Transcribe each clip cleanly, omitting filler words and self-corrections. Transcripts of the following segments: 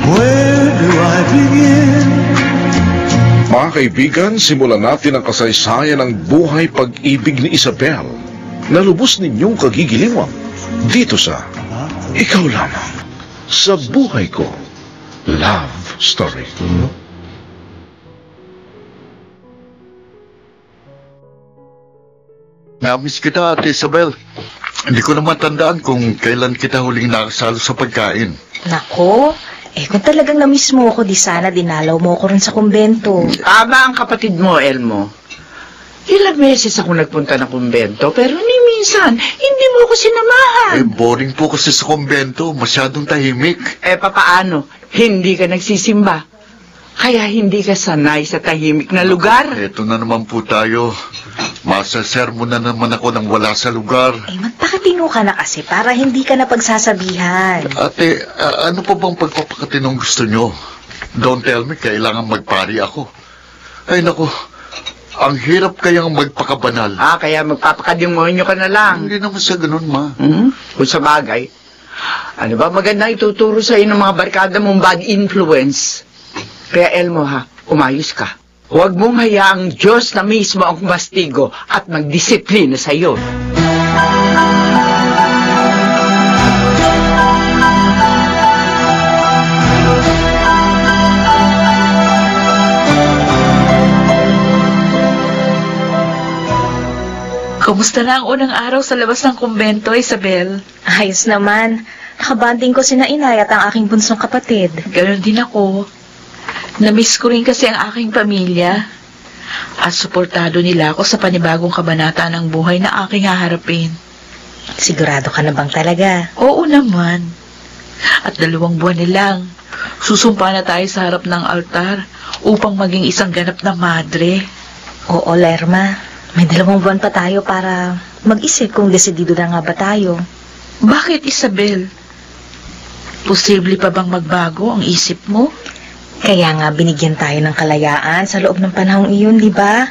Where do I begin? Mga kaibigan, simulan natin ang kasaysayan ng buhay pag-ibig ni Isabel na lubos ninyong kagigiliwang dito sa Ikaw Lamang sa Buhay Ko Love Story. Namiss kita, Ate Isabel. Hindi ko naman tandaan kung kailan kita huling nakasalo sa pagkain. Nako, kung talagang namiss mo ako, di sana dinalaw mo ako rin sa kumbento. Tama ang kapatid mo, Elmo. Ilang beses ako nagpunta ng kumbento, pero ni minsan, hindi mo ako sinamahan. Boring po kasi sa kumbento. Masyadong tahimik. Papaano? Hindi ka nagsisimba. Kaya hindi ka sanay sa tahimik na lugar. Eto na naman po tayo. Masasermo na naman ako nang wala sa lugar. Magpakatino ka na kasi para hindi ka na pagsasabihan. Ate, ano pa bang pagpapakatinong gusto nyo? Don't tell me, kailangan magpari ako. Ay naku, ang hirap kayang magpakabanal. Kaya magpapakademonyo ka na lang. Hindi naman sa ganun, ma. Kung sa bagay, ano ba maganda ituturo sa ng mga barkada mong bad influence? Kaya Elmo umayos ka. Huwag mong hayaang Diyos na mismo ang kumastigo at magdisiplina sa iyo. Kumusta na ang unang araw sa labas ng kumbento, Isabel? Ayos naman. Nakabanding ko sina Inay at ang aking bunsong kapatid. Ganon din ako. Namiss ko rin kasi ang aking pamilya. At suportado nila ako sa panibagong kabanata ng buhay na aking haharapin. Sigurado ka na bang talaga? Oo naman. At 2 buwan nilang, susumpa na tayo sa harap ng altar upang maging isang ganap na madre. Oo, Lerma. May 2 buwan pa tayo para mag-isip kung desidido na nga ba tayo. Bakit, Isabel? Posible pa bang magbago ang isip mo? Kaya nga binigyan tayo ng kalayaan sa loob ng panahong iyon, di ba?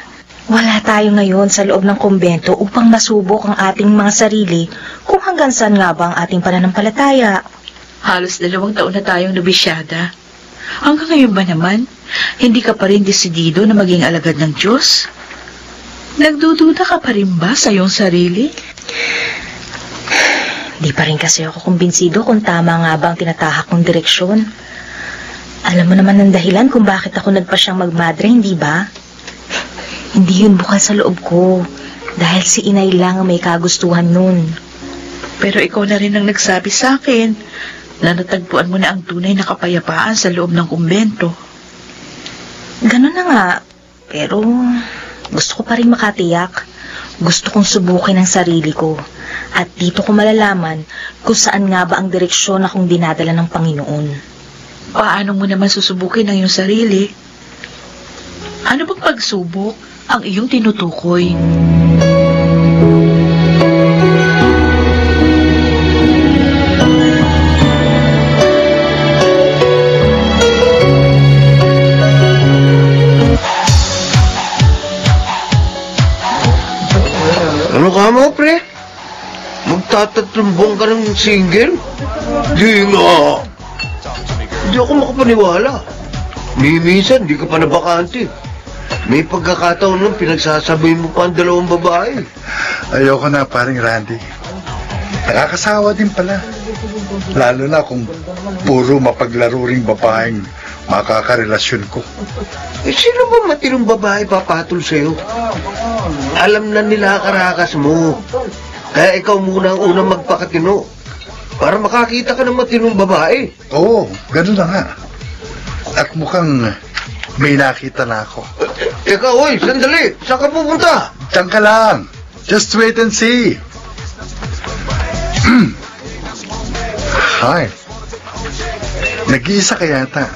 Wala tayo ngayon sa loob ng kumbento upang masubok ang ating mga sarili kung hanggang saan nga ba ang ating pananampalataya. Halos 2 taon na tayong nabisyada. Hanggang ngayon ba naman, hindi ka pa rin desidido na maging alagad ng Diyos? Nagdududa ka pa rin ba sa iyong sarili? Di pa rin kasi ako kumbinsido kung tama nga ba ang tinatahak kong direksyon. Alam mo naman ang dahilan kung bakit ako nagpa siyang magmadre, hindi ba? Hindi yun bukal sa loob ko. Dahil si Inay lang ang may kagustuhan nun. Pero ikaw na rin ang nagsabi sa akin na natagpuan mo na ang tunay na kapayapaan sa loob ng kumbento. Ganun na nga. Pero gusto ko pa rin makatiyak. Gusto kong subukin ang sarili ko. At dito ko malalaman kung saan nga ba ang direksyon akong dinadala ng Panginoon. Paano mo naman susubukin ang iyong sarili? Ano bang pagsubok ang iyong tinutukoy? Ano ka mo, pre? Magtatatlong buwan ka ng single? Di nga. Hindi ako makapaniwala. Minsan, di ka pa nabakante. May pagkakataon lang pinagsasabay mo pa ang 2 babae. Ayoko na, paring Randy. Nakakasawa din pala. Lalo na kung puro mapaglaro ring babaeng makakarelasyon ko. Sino ba matinong babae papatol sa'yo? Alam na nila karakas mo. Kaya ikaw muna ang unang magpakatino. Para makakita ka ng matinong babae. Oo, ganun na nga. At mukhang may nakita na ako. Teka, oy, sandali. Saan ka pupunta? Diyan ka lang. Just wait and see. Hi. Nag-iisa ka yata.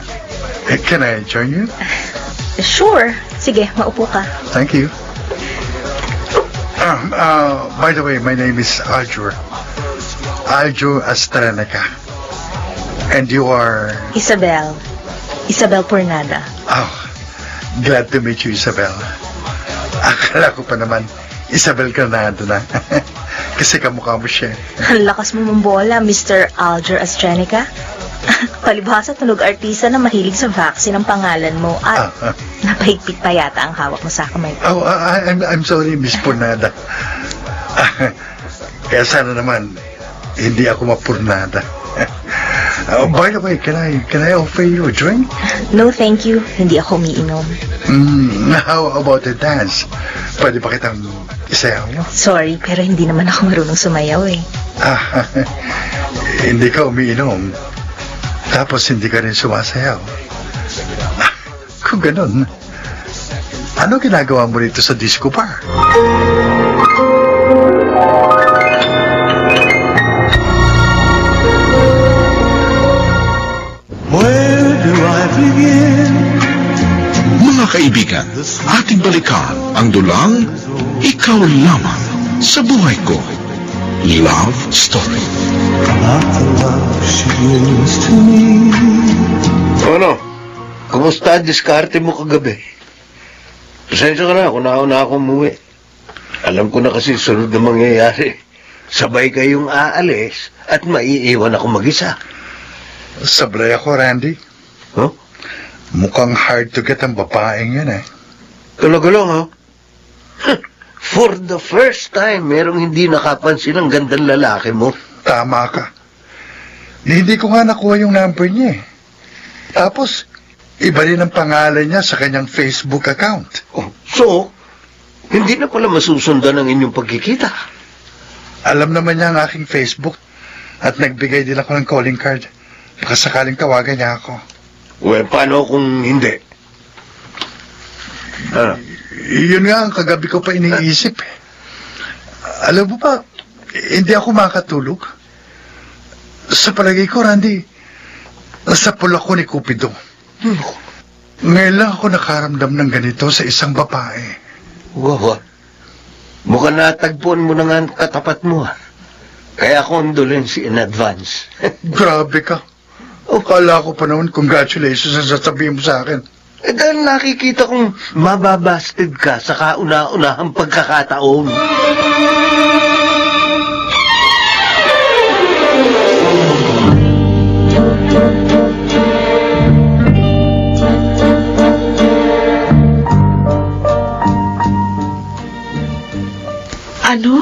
Can I join you? Sure. Sige, maupo ka. Thank you. By the way, my name is Aljur. Aljur Astrenica. And you are... Isabel. Isabel Pornada. Oh, glad to meet you, Isabel. Akala ko pa naman, Isabel Granado na. Kasi kamukha mo siya. Ang lakas mo mambola, Mr. Aljur Astrenica. Palibhasa tunog artista na mahilig sa vaccine ang pangalan mo. At napahigpit pa yata ang hawak mo sa kamay. Oh, I'm sorry, Miss Purnada. Kaya sana naman, hindi ako mapurnada. By the way, can I offer you a drink? No, thank you. Hindi ako umiinom. How about a dance? Pwede ba kitang isayaw mo? Sorry, pero hindi naman ako marunong sumayaw eh. Hindi ka umiinom. Tapos hindi ka rin sumasayaw. Kung ganun, ano ginagawa mo rito sa disco bar? Where do I begin? Mga kaibigan, ating balikan ang dulang Ikaw Lamang sa Buhay Ko. Love Story. Not the love she was to me. Ano? Kumusta diskarte mo kagabi? Pasensya ka na kung nauna ako umuwi. Alam ko na kasi sunod na mangyayari. Sabay kayong aalis at maiiwan ako mag-isa. Sablay ako, Randy. Huh? Mukhang hard to get ang babaeng yan eh. Talaga lang, ha? For the first time, merong hindi nakapansin ang gandang lalaki mo. Tama ka. Hindi ko nga nakuha yung number niya eh. Tapos, iba rin ang pangalan niya sa kanyang Facebook account. Oh, so, hindi na pala masusundan ang inyong pagkikita. Alam naman niya ang aking Facebook at nagbigay din ako ng calling card. Baka sakaling tawagan niya ako. Well, paano kung hindi? Ano? Yun nga ang kagabi ko pa iniisip eh. Alam mo ba, hindi ako makatulog. Sa palagay ko, Randy, nasa pula ko ni Cupido. Ngayon lang ako nakaramdam ng ganito sa isang babae. Wow, mukhang natagpuan mo na nga ang katapat mo, ha? Kaya condolence in advance. Grabe ka. Akala ko pa naman, congratulations ang sasabihin mo sa akin. Eh, dahil nakikita kong mababasted ka sa kauna-unahang pagkakataon. Ano?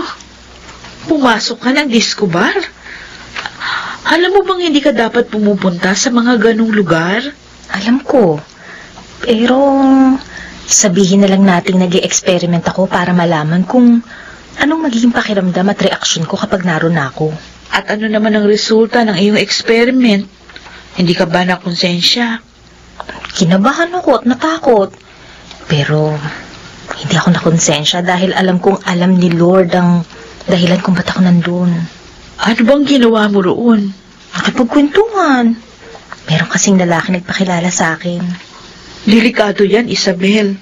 Pumasok ka ng disco bar? Alam mo bang hindi ka dapat pumupunta sa mga ganong lugar? Alam ko. Pero, sabihin na lang nating nag-e-experiment ako para malaman kung anong magiging pakiramdam at reaksyon ko kapag naroon ako. At ano naman ang resulta ng iyong experiment? Hindi ka ba nakonsensya? Kinabahan ako at natakot. Pero, hindi ako nakonsensya dahil alam kong alam ni Lord ang dahilan kung ba't ako nandun. Ano bang ginawa mo roon? Nakipagkwentuhan. Meron kasing lalaki nagpakilala sa akin. Delikado yan, Isabel.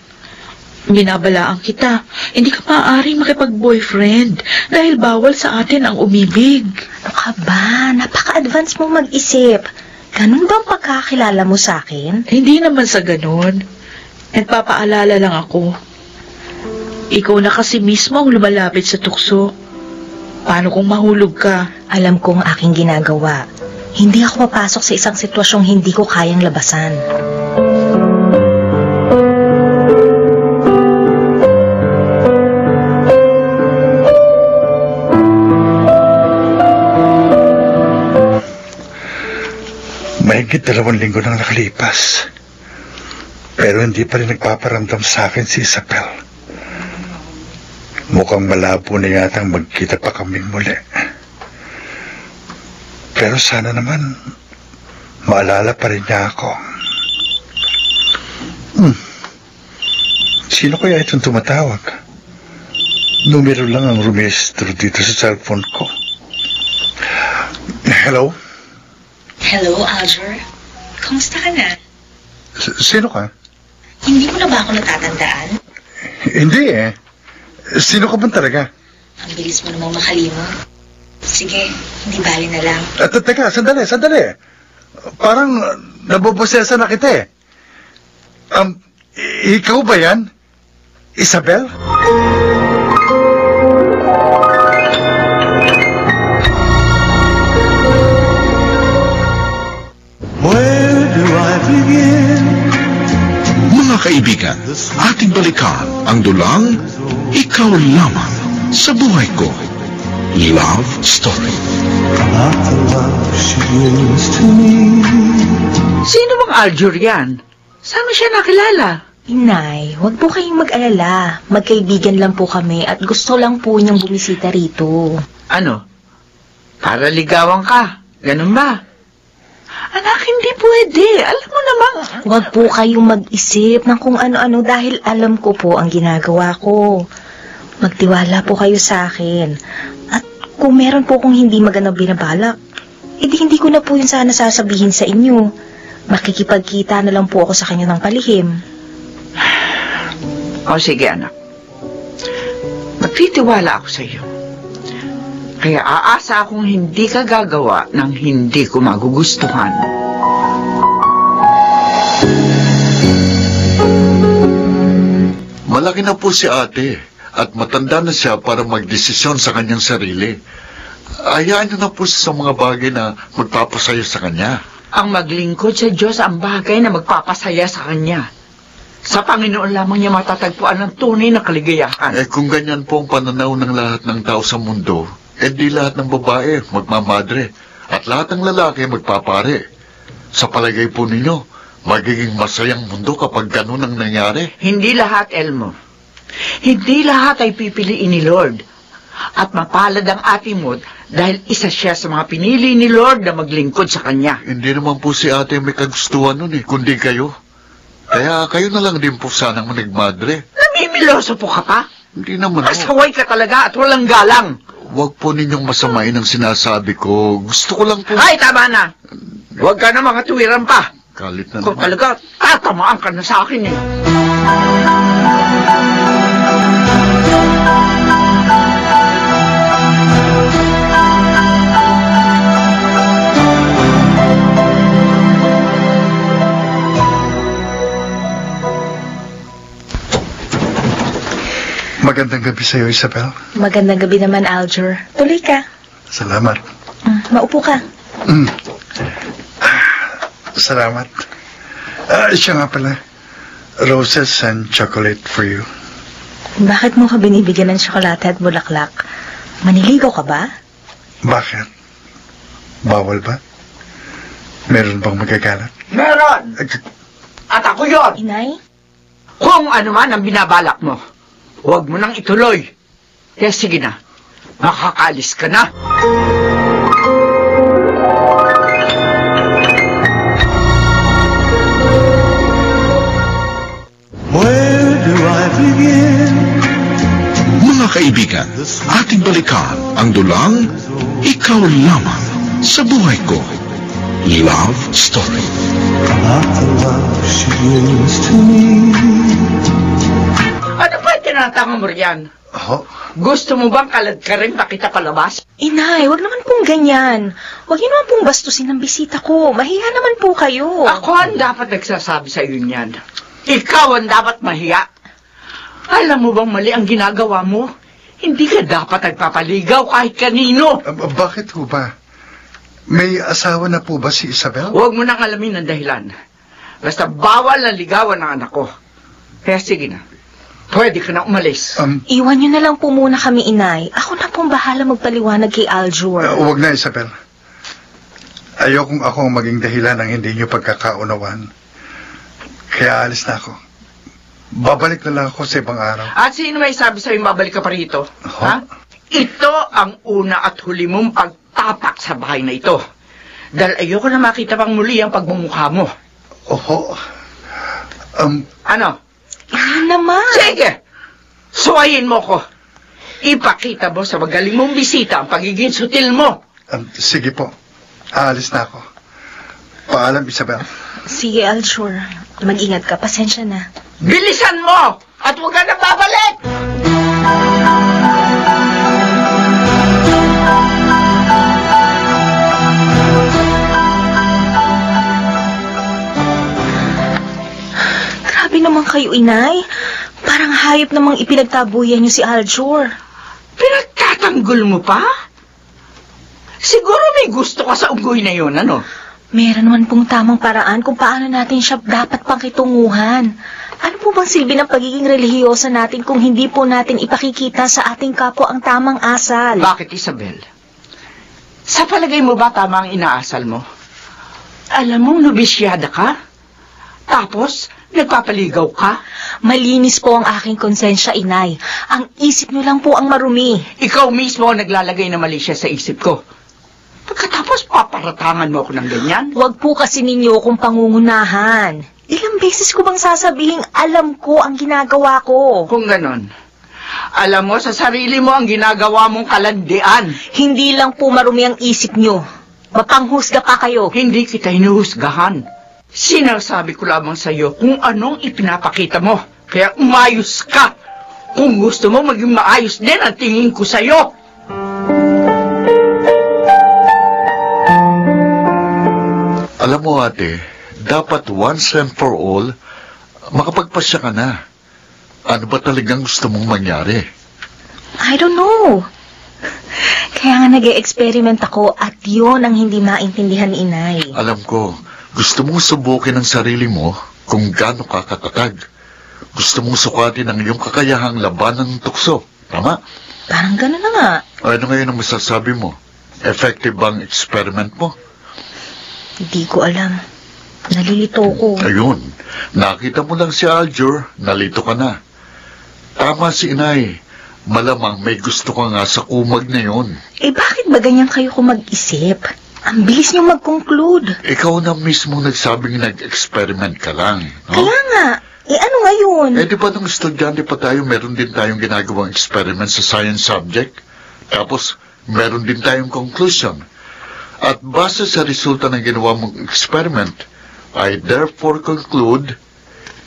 Binabalaan kita. Hindi ka maaaring makipag-boyfriend dahil bawal sa atin ang umibig. Ano ka ba? Napaka-advance mo mag-isip. Ganun ba ang pagkakilala mo sa akin? Hindi naman sa ganun. Nagpapaalala lang ako. Ikaw na kasi mismo ang lumalapit sa tukso. Paano kung mahulog ka? Alam kong aking ginagawa. Hindi ako papasok sa isang sitwasyong hindi ko kayang labasan. Mahigit 2 linggo nang nakalipas. Pero hindi pa rin nagpaparamdam sa akin si Isabel. Mukhang malabo na yata magkita pa kaming muli. Pero sana naman, maalala pa rin niya ako. Sino kaya itong tumatawag? Numero lang ang rumistro dito sa cellphone ko. Hello? Hello, Alger. Kumusta ka na? Sino ka? Hindi mo na ba ako natatandaan? Hindi eh. Sino ka ba talaga? Ang bilis mo namang makalimot. Sige, hindi bali na lang. Teka, sandali. Parang nabobosesa na kita eh. Ikaw ba yan? Isabel? Mga kaibigan, ating balikan ang dulang Ikaw Lamang sa Buhay Ko. Love Story. Not the love she gives to me. Sino bang Aljur yan? Saan mo siya nakilala? Inay, huwag po kayong mag-alala. Magkaibigan lang po kami at gusto lang po niyang bumisita rito. Ano? Para ligawan ka? Ganun ba? Anak, hindi pwede. Alam mo namang... Huwag po kayong mag-isip ng kung ano-ano dahil alam ko po ang ginagawa ko. Magtiwala po kayo sa akin. At kung meron po kong hindi magandang binabalak, edi hindi ko na po yun sana sasabihin sa inyo. Makikipagkita na lang po ako sa kanya ng palihim. O sige, anak. Magtitiwala ako sa iyo. Kaya aasa akong hindi ka gagawa ng hindi ko magugustuhan. Malaki na po si ate at matanda na siya para magdesisyon sa kanyang sarili. Hayaan niyo na po sa mga bagay na magpapasaya sa kanya. Ang maglingkod sa Diyos ang bagay na magpapasaya sa Kanya. Sa Panginoon lamang niya matatagpuan ang tunay na kaligayahan. Kung ganyan po ang pananaw ng lahat ng tao sa mundo, di lahat ng babae magmamadre at lahat ng lalaki magpapare. Sa palagay po ninyo, magiging masayang mundo kapag ganun ang nangyari? Hindi lahat, Elmo. Hindi lahat ay pipiliin ni Lord. At mapalad ang ate mo dahil isa siya sa mga pinili ni Lord na maglingkod sa Kanya. Hindi naman po si ate may kagustuhan nun kundi kayo. Kaya kayo na lang din po sanang manigmadre. Namimiloso po ka pa? Hindi naman po. Asaway ka talaga at walang galang. Huwag po ninyong masamain ang sinasabi ko. Gusto ko lang po... Ay, tama na. Huwag ka na mga tuwiran pa. Galit na Kung naman. talaga, tatamaan ka na sa akin eh. Magandang gabi sa'yo, Isabel. Magandang gabi naman, Aljur. Tuloy ka. Salamat. Maupo ka. Salamat. Siya nga pala. Roses and chocolate for you. Bakit mo ka binibigyan ng tsokolate at bulaklak? Maniligaw ka ba? Bakit? Bawal ba? Meron bang magagalat? Meron! At ako yon. Inay? Kung ano man ang binabalak mo, huwag mo nang ituloy. Kaya sige na, makakaalis ka na. Where do I begin? Mga kaibigan, ating balikan ang dulang Ikaw Lamang sa Buhay Ko. Love Story. Not the love she gives to me. Ano ba tinatama mo riyan? Oh, Gusto mo bang kalad ka rin pakita palabas? Inay, wag naman pong ganyan. Wag niyo naman pong bastusin ang bisita ko. Mahiya naman po kayo. Ako ang dapat nagsasabi sa iyo niyan. Ikaw ang dapat mahiya. Alam mo bang mali ang ginagawa mo? Hindi ka dapat nagpapaligaw kahit kanino. bakit ho ba? May asawa na po ba si Isabel? Huwag mo nang alamin ang dahilan. Basta bawal na ligawan ng anak ko. Kaya sige na. Pwede ka na umalis. Iwan niyo na lang po muna kami, Inay. Ako na pong bahala magpaliwanag kay Aljur. Huwag na, Isabel. Ayokong ako ang maging dahilan ng hindi niyo pagkakaunawan. Kaya alis na ako. Babalik na lang ako sa ibang araw. At sino may sabi sa'yo babalik ka pa rito? Ha? Ito ang una at huli mong pagtapak sa bahay na ito. Dahil ayoko na makita pang muli ang pagmumukha mo. Oho. Ano? Inay naman. Sige! Suwayin mo ko. Ipakita mo sa magaling mong bisita ang pagiging sutil mo. Sige po. Aalis na ako. Paalam, Isabel. Sige, Aljur. Mag-ingat ka. Pasensya na. Bilisan mo! At huwag ka na babalik! Grabe naman kayo, Inay. Parang hayop namang ipinagtabuyan niyo si Aljur. Pinagtatanggol mo pa? Siguro may gusto ka sa unggoy na yun, ano? Meron naman pong tamang paraan kung paano natin siya dapat pangkitunguhan. Ano po bang silbi ng pagiging relihiyosa natin kung hindi po natin ipakikita sa ating kapwa ang tamang asal? Bakit, Isabel? Sa palagay mo ba tama ang inaasal mo? Alam mong nobisyada ka? Tapos, nagpapaligaw ka? Malinis po ang aking konsensya, inay. Ang isip niyo lang po ang marumi. Ikaw mismo ang naglalagay na mali siya sa isip ko. Pagkatapos, paparatangan mo ako ng ganyan? Huwag po kasi ninyo akong pangungunahan. Ilang beses ko bang sasabihing alam ko ang ginagawa ko? Kung ganon, alam mo sa sarili mo ang ginagawa mong kalandian. Hindi lang po marumi ang isip niyo. Mapanghusga pa kayo. Hindi kita hinuhusgahan. Sinasabi ko lamang sa iyo kung anong ipinapakita mo. Kaya umayos ka. Kung gusto mo maging maayos din ang tingin ko sa iyo. Alam mo ate, dapat once and for all, makapagpasya ka na. Ano ba talagang gusto mong mangyari? I don't know. Kaya nga nag-e-experiment ako at yun ang hindi maintindihan ni inay. Alam ko, gusto mong subukin ang sarili mo kung gaano ka katatag. Gusto mong sukatin ang iyong kakayahang labanan ng tukso. Tama? Parang gano'n na nga. Ano ngayon ang masasabi mo? Effective bang experiment mo? Hindi ko alam. Nalilito ko. Ayun, nakita mo lang si Aljur, nalito ka na. Tama si inay. Malamang may gusto ka nga sa kumag na yun. Eh bakit ba ganyan kayo kung mag-isip? Ang bilis niyo mag-conclude. Ikaw na mismo nagsabing nag-experiment ka lang, no? Kaya nga. Eh ano ngayon? Eh di ba nung estudyante pa tayo, meron din tayong ginagawang experiment sa science subject? Tapos, meron din tayong conclusion. At base sa resulta ng ginawa mong experiment, I therefore conclude,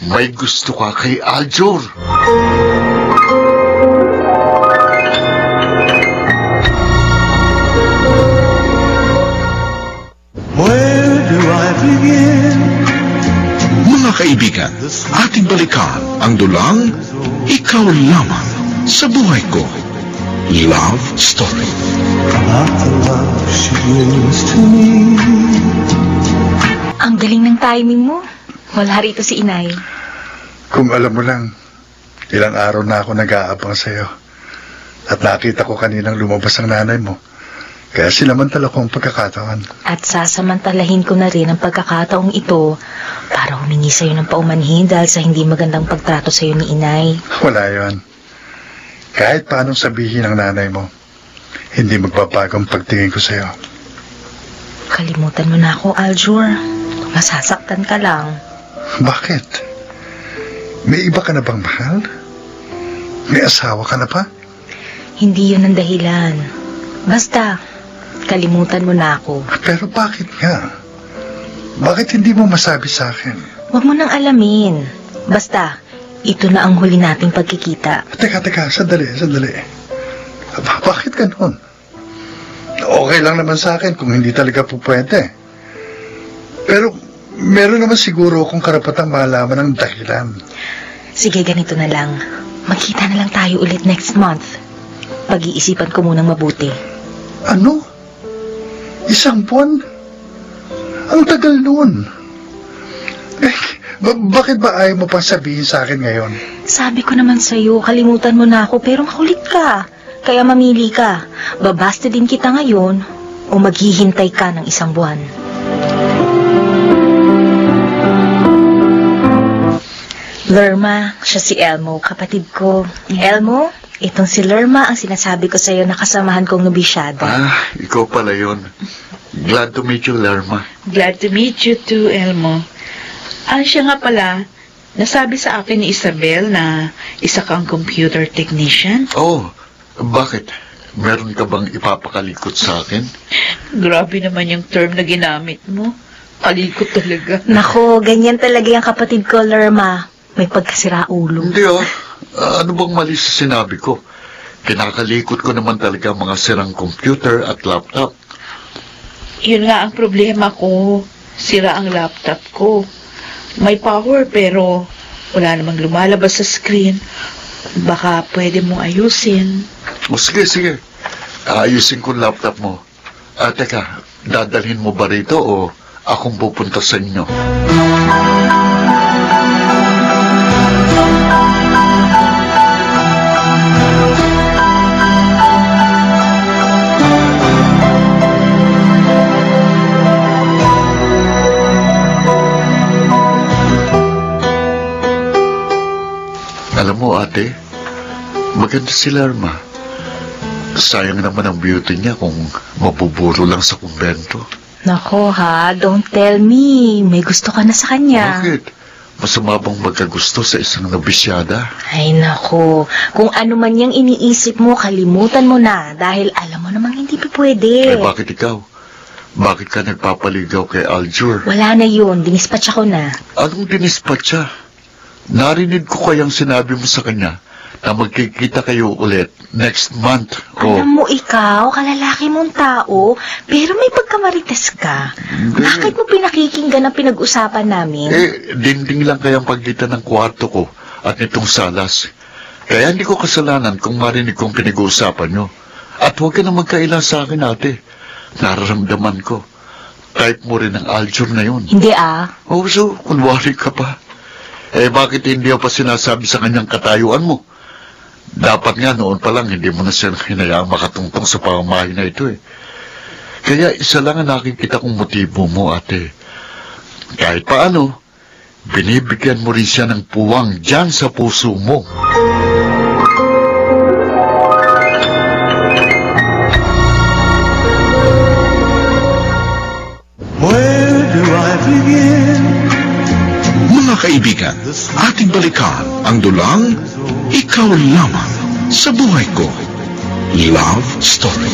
may gusto ka kay Aljur. Where do I begin? Mga kaibigan, ating balikan ang dulang Ikaw Lamang sa Buhay Ko. Love Story. About the love she gives to me. Ang galing ng timing mo. Wala rito si inay. Kung alam mo lang, ilang araw na ako nag-aabang sa'yo. At nakita ko kaninang lumabas ang nanay mo. Kaya sinamantala ko ang pagkakataon. At sasamantalahin ko na rin ang pagkakataong ito para humingi sa'yo ng paumanhin dahil sa hindi magandang pagtrato sa'yo ni inay. Wala yon. Kahit paanong sabihin ng nanay mo, hindi magbabago ang pagtingin ko sa'yo. Kalimutan mo na ako, Aljur. Masasaktan ka lang. Bakit? May iba ka na bang mahal? May asawa ka na pa? Hindi yun ang dahilan. Basta, kalimutan mo na ako. Pero bakit nga? Bakit hindi mo masabi sa akin? Huwag mo nang alamin. Basta, ito na ang huli nating pagkikita. Teka, sandali. Bakit ganun? Okay lang naman sa akin kung hindi talaga po pwede. Pero meron naman siguro akong karapatang malaman ng dahilan. Sige, ganito na lang. Magkita na lang tayo ulit next month. Pag-iisipan ko munang mabuti. Ano? 1 buwan? Ang tagal nun. Bakit ba ayaw mo pang sabihin sa akin ngayon? Sabi ko naman sa'yo, kalimutan mo na ako pero makulit ka. Kaya mamili ka. Babasta din kita ngayon o maghihintay ka ng 1 buwan. Lerma, siya si Elmo, kapatid ko. Elmo, itong si Lerma ang sinasabi ko sa'yo na kasamahan kong nobisyada. Ikaw pala yun. Glad to meet you, Lerma. Glad to meet you too, Elmo. Siya nga pala, nasabi sa akin ni Isabel na isa kang computer technician. Oh, bakit? Meron ka bang ipapakalikot sa akin? Grabe naman yung term na ginamit mo. Kalikot talaga. Nako, ganyan talaga yung kapatid ko, Lerma. May pagkasira ulo. Hindi ano bang mali sa sinabi ko? Kinakalikot ko naman talaga mga sirang computer at laptop. Yun nga ang problema ko. Sira ang laptop ko. May power pero wala namang lumalabas sa screen. Baka pwede mong ayusin. Sige. Ayusin ko ang laptop mo. Teka, dadalhin mo ba rito o akong pupunta sa inyo. Alam mo, ate, maganda si Lerma. Sayang naman ang beauty niya kung mabuburo lang sa kumbento. Nako ha, don't tell me. May gusto ka na sa kanya. Bakit? Masama bang magkagusto sa isang nobisyada? Ay nako, kung ano man yung iniisip mo, kalimutan mo na. Dahil alam mo namang hindi pa pwede. Eh, bakit ikaw? Bakit ka nagpapaligaw kay Aljur? Wala na yun, dinispatch ako na. Anong dinispatcha? Narinig ko kayang sinabi mo sa kanya na magkikita kayo ulit next month. Alam mo ikaw, kalalaki mong tao, pero may pagkamarites ka. Bakit mo pinakikinggan ang pinag-usapan namin? Dinding lang kayang pagitan ng kwarto ko at nitong salas. Kaya hindi ko kasalanan kung marinig kong pinag-uusapan nyo. At huwag ka na magkaila sa akin, ate. Nararamdaman ko. Type mo rin ang Aljur na yun. Hindi Oh, so, kunwari ka pa. Bakit hindi pa sinasabi sa kanyang katayuan mo? Dapat nga noon pa lang, hindi mo na siya hinayaang makatungtong sa pamamahay na ito Kaya isa lang ang nakikita kong motibo mo, ate. Kahit paano, binibigyan mo rin siya ng puwang dyan sa puso mo. Where do I begin? Mga kaibigan, ating balikan ang dulang Ikaw Lamang sa Buhay Ko. Love Story.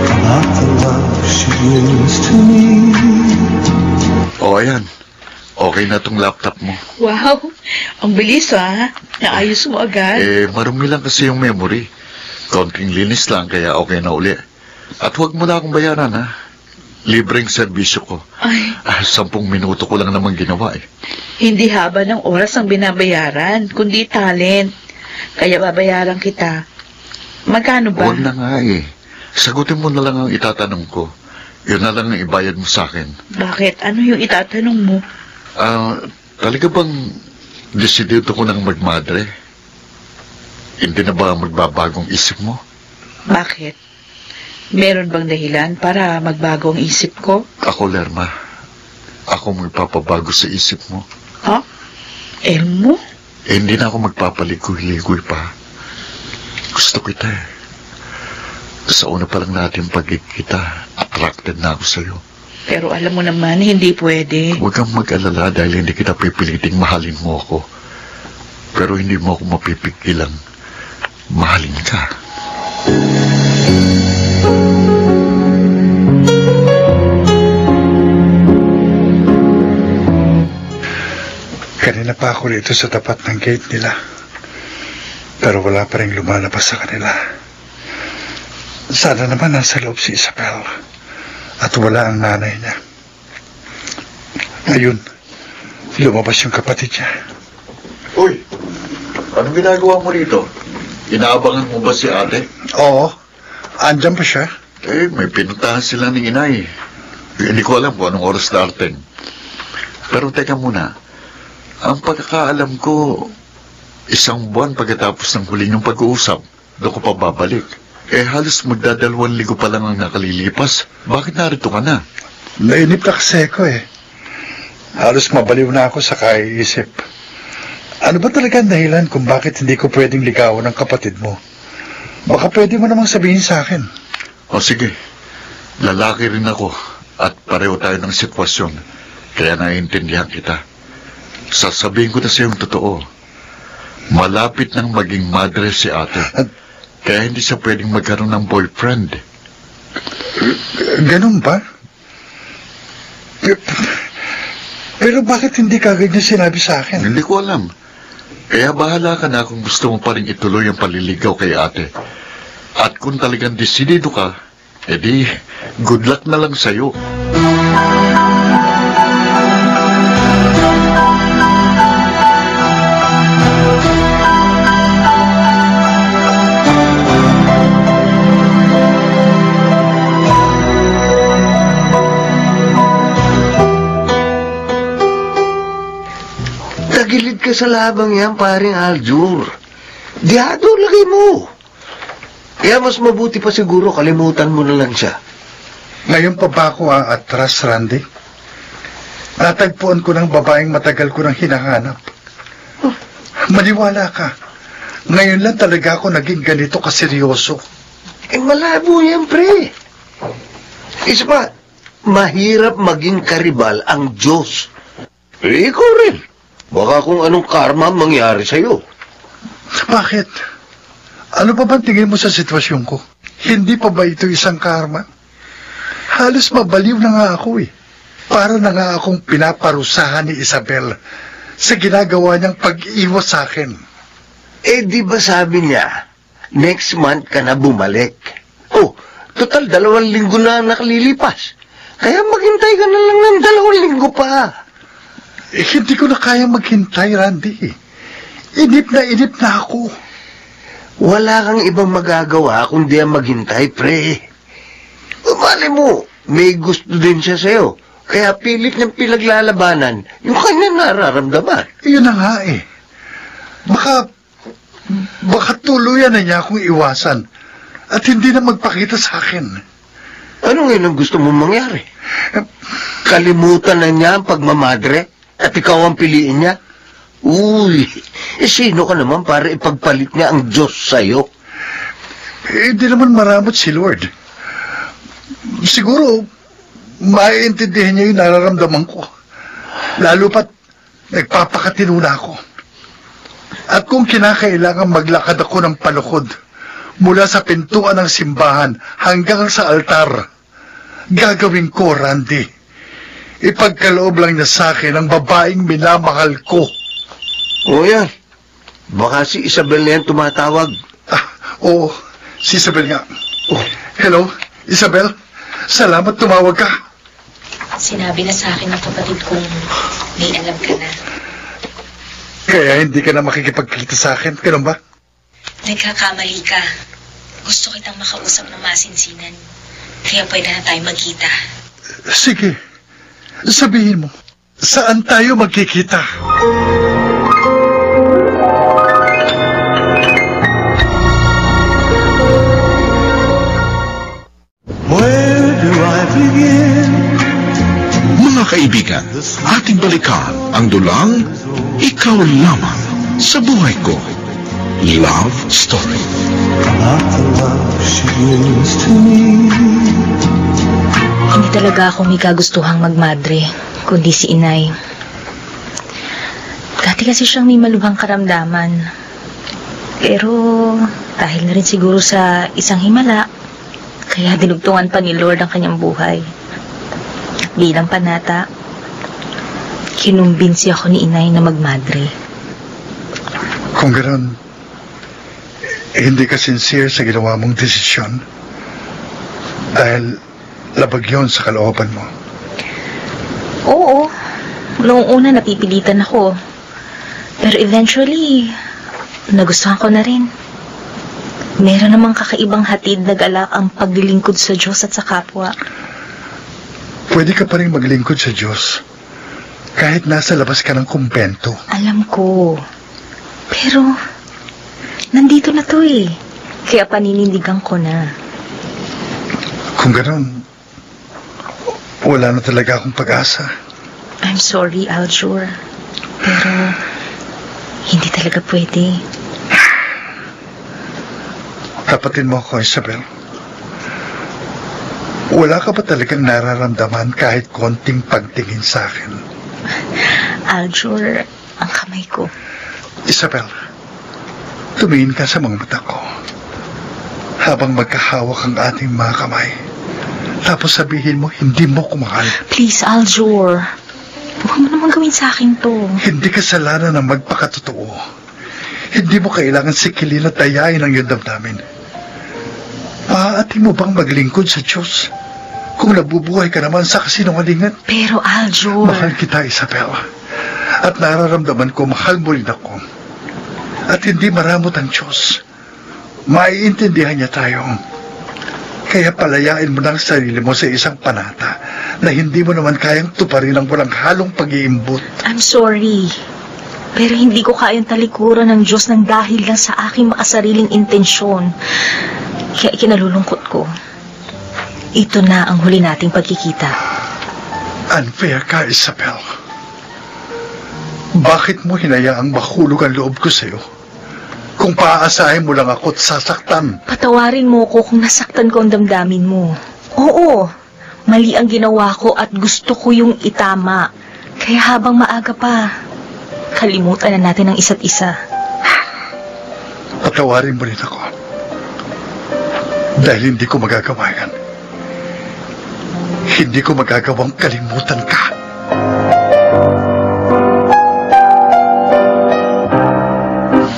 About the love she brings to me. Ayan. Okay na tong laptop mo. Wow, ang bilis Naayos mo agad. Marumi lang kasi yung memory. Konting linis lang, kaya okay na uli. At huwag mo na akong bayaran, Libreng serbisyo ko. 10 minuto ko lang naman ginawa Hindi haba ng oras ang binabayaran, kundi talent. Kaya babayaran kita. Magkano ba? Huwag na nga Sagutin mo na lang ang itatanong ko. Yun na lang ang ibayad mo sa akin. Bakit? Ano yung itatanong mo? Talaga bang desidido ko nang magmadre? Hindi na ba magbabagong isip mo? Bakit? Meron bang dahilan para magbago ang isip ko? Ako, Lerma. Ako magpapabago sa isip mo. Elmo? Hindi na ako magpapaligoy-ligoy pa. Gusto kita Sa una pa lang natin pagkikita, attracted na ako sa'yo. Pero alam mo naman, hindi pwede. Huwag kang mag-alala dahil hindi kita pipiliting mahalin mo ako. Pero hindi mo ako mapipigilang mahalin ka. Kanina pa ako rito sa tapat ng gate nila. Pero wala pa rin lumalabas sa kanila. Sana naman nasa loob si Isabel. At wala ang nanay niya. Ngayon, lumabas yung kapatid niya. Uy! Anong ginagawa mo rito? Inaabangan mo ba si ate? Oo. Andyan pa siya. May pinuntahan sila ng inay. Hindi ko alam kung anong oras darating. Pero teka muna. Ang pagkakaalam ko, 1 buwan pagkatapos ng huli niyong pag-uusap, doon ko pa babalik. Halos magda2 linggo pa lang ang nakalilipas. Bakit narito ka na? Nainip na kasi ako Halos mabaliw na ako sa kaiisip. Ano ba talaga ang dahilan kung bakit hindi ko pwedeng ligawan ng kapatid mo? Baka pwede mo namang sabihin sa akin. Sige. Lalaki rin ako at pareho tayo ng sitwasyon. Kaya naiintindihan kita. Sasabihin ko na sa iyong totoo. Malapit nang maging madre si ate. Kaya hindi siya pwedeng magkaroon ng boyfriend. Ganun ba? Pero bakit hindi kagad niya sinabi sa akin? Hindi ko alam. Kaya bahala ka na kung gusto mo pa rin ituloy ang paliligaw kay ate. At kung talagang desidido ka, edi good luck na lang sa'yo. Tagilid ka sa labang yan, paring Aljur. Diyado, lagay mo. Kaya mas mabuti pa siguro kalimutan mo na lang siya. Ngayon pa ba ako aatras, Randy? Natagpuan ko ng babaeng matagal ko nang hinahanap. Maniwala ka. Ngayon lang talaga ako naging ganito kaseryoso. Malabo yan, pre. Isa pa, mahirap maging karibal ang Diyos. Ikaw rin. Baka kung anong karma mangyari sa'yo. Bakit? Ano pa bang tingin mo sa sitwasyon ko? Hindi pa ba ito isang karma? Halos mabaliw na nga ako eh. Para na nga akong pinaparusahan ni Isabel sa ginagawa niyang pag-iwas sa akin. Di ba sabi niya, next month ka na bumalik? Oh, total 2 linggo na nakalilipas. Kaya maghintay ka na lang ng 2 linggo pa. Hindi ko na kayang maghintay, Randy. Inip na ako. Wala kang ibang magagawa kundi ang maghintay, pre. Mali mo, may gusto din siya sa'yo. Kaya pilit niyang pinaglalabanan yung kanyang nararamdaman. Yun na nga eh. Baka tuluyan na niya akong iwasan at hindi na magpakita sa akin. Ano ngayon ang gusto mong mangyari? Kalimutan na niya ang pagmamadre at ikaw ang piliin niya? Uy, sino ka naman para ipagpalit niya ang Diyos sa'yo? Hindi naman maramot si Lord. Siguro, maiintindihan niya yung nararamdaman ko. Lalo pat nagpapakatino na ako. At kung kinakailangan maglakad ako ng palukod mula sa pintuan ng simbahan hanggang sa altar, gagawin ko, Randy. Ipagkaloob lang niya sa akin ang babaeng minamahal ko. O yan. Baka si Isabel na yan tumatawag. Oo, si Isabel nga. Oh. Hello, Isabel. Salamat tumawag ka. Sinabi na sa akin ng kapatid kong may alam ka na. Kaya hindi ka na makikipagkita sa akin, ganun ba? Nagkakamali ka. Gusto kitang makausap ng masinsinan. Kaya pwede na tayo magkita. Sige, sabihin mo, saan tayo magkikita? Where do I begin? Mga kaibigan, ating balikan ang dulang Ikaw Lamang sa Buhay Ko. Love Story. Not the love she is to me. Hindi talaga ako may kagustuhang magmadre, kundi si inay. Dati kasi siyang may maluhang karamdaman. Pero dahil na rin siguro sa isang himala, kaya dinugtungan pa ni Lord ang kanyang buhay. Bilang panata, kinumbinsi ako ni inay na magmadre. Kung gano'n, hindi ka sincere sa ginawa mong desisyon dahil labag yun sa kalooban mo. Oo, noong una napipilitan ako. Pero eventually, nagustuhan ko na rin. Meron namang kakaibang hatid na galak ang paglilingkod sa Diyos at sa kapwa. Pwede ka pa rin maglingkod sa Diyos kahit nasa labas ka ng kumpento. Alam ko. Pero, nandito na to eh. Kaya paninindigan ko na. Kung gano'n, wala na talaga akong pag-asa. I'm sorry, Aljur. Pero, hindi talaga pwede. Tapatin mo ako, Isabel. Wala ka ba talagang nararamdaman kahit konting pagtingin sa akin? Aljur, ang kamay ko. Isabel, tumingin ka sa mga mata ko habang magkahawak ang ating mga kamay. Tapos sabihin mo, hindi mo ko mahal. Please, Aljur. Huwag mo naman gawin sa akin to. Hindi kasalanan ng magpakatotoo. Hindi mo kailangan sikilin at dayain ang iyong damdamin. Maaati mo bang maglingkod sa Diyos kung nabubuhay ka naman sa kasinungalingan? Pero, Aljur... Mahal kita, Isabel. At nararamdaman ko, mahal mo rin ako. At hindi maramot ang Diyos. Maiintindihan niya tayo. Kaya palayain mo ng sarili mo sa isang panata na hindi mo naman kayang tuparin ang walang halong pag-iimbot. I'm sorry. Pero hindi ko kayang talikuran ng Diyos ng dahil lang sa aking makasariling intensyon. Kaya kinalulungkot ko. Ito na ang huli nating pagkikita. Unfair ka, Isabel. Bakit mo hinayaang mahulog ang loob ko sa'yo? Kung paaasahin mo lang ako at sasaktan. Patawarin mo ko kung nasaktan ko ang damdamin mo. Oo, mali ang ginawa ko at gusto ko yung itama. Kaya habang maaga pa, kalimutan na natin ang isa't isa. Patawarin mo rin ako. Dahil hindi ko magagawa yan. Hindi ko magagawang kalimutan ka.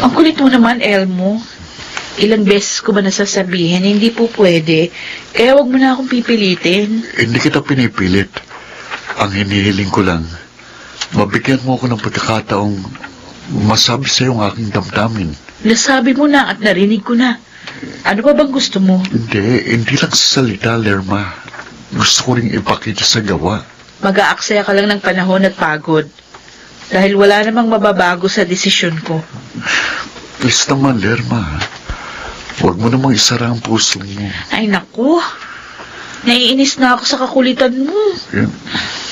Ang kulit mo naman, Elmo. Ilang beses ko ba nasasabihin, hindi po pwede. Kaya wag mo na akong pipilitin. Hindi kita pinipilit. Ang hinihiling ko lang, mabigyan mo ako ng pagkakataong masabi sa ang aking damdamin. Nasabi mo na at narinig ko na. Ano pa bang gusto mo? Hindi lang sa salita, Lerma. Gusto ko rin ipakita sa gawa. Mag-aaksaya ka lang ng panahon at pagod. Dahil wala namang mababago sa desisyon ko. Please naman, Lerma. Huwag mo namang isara ang puso mo. Ay, naku. Naiinis na ako sa kakulitan mo. Yeah.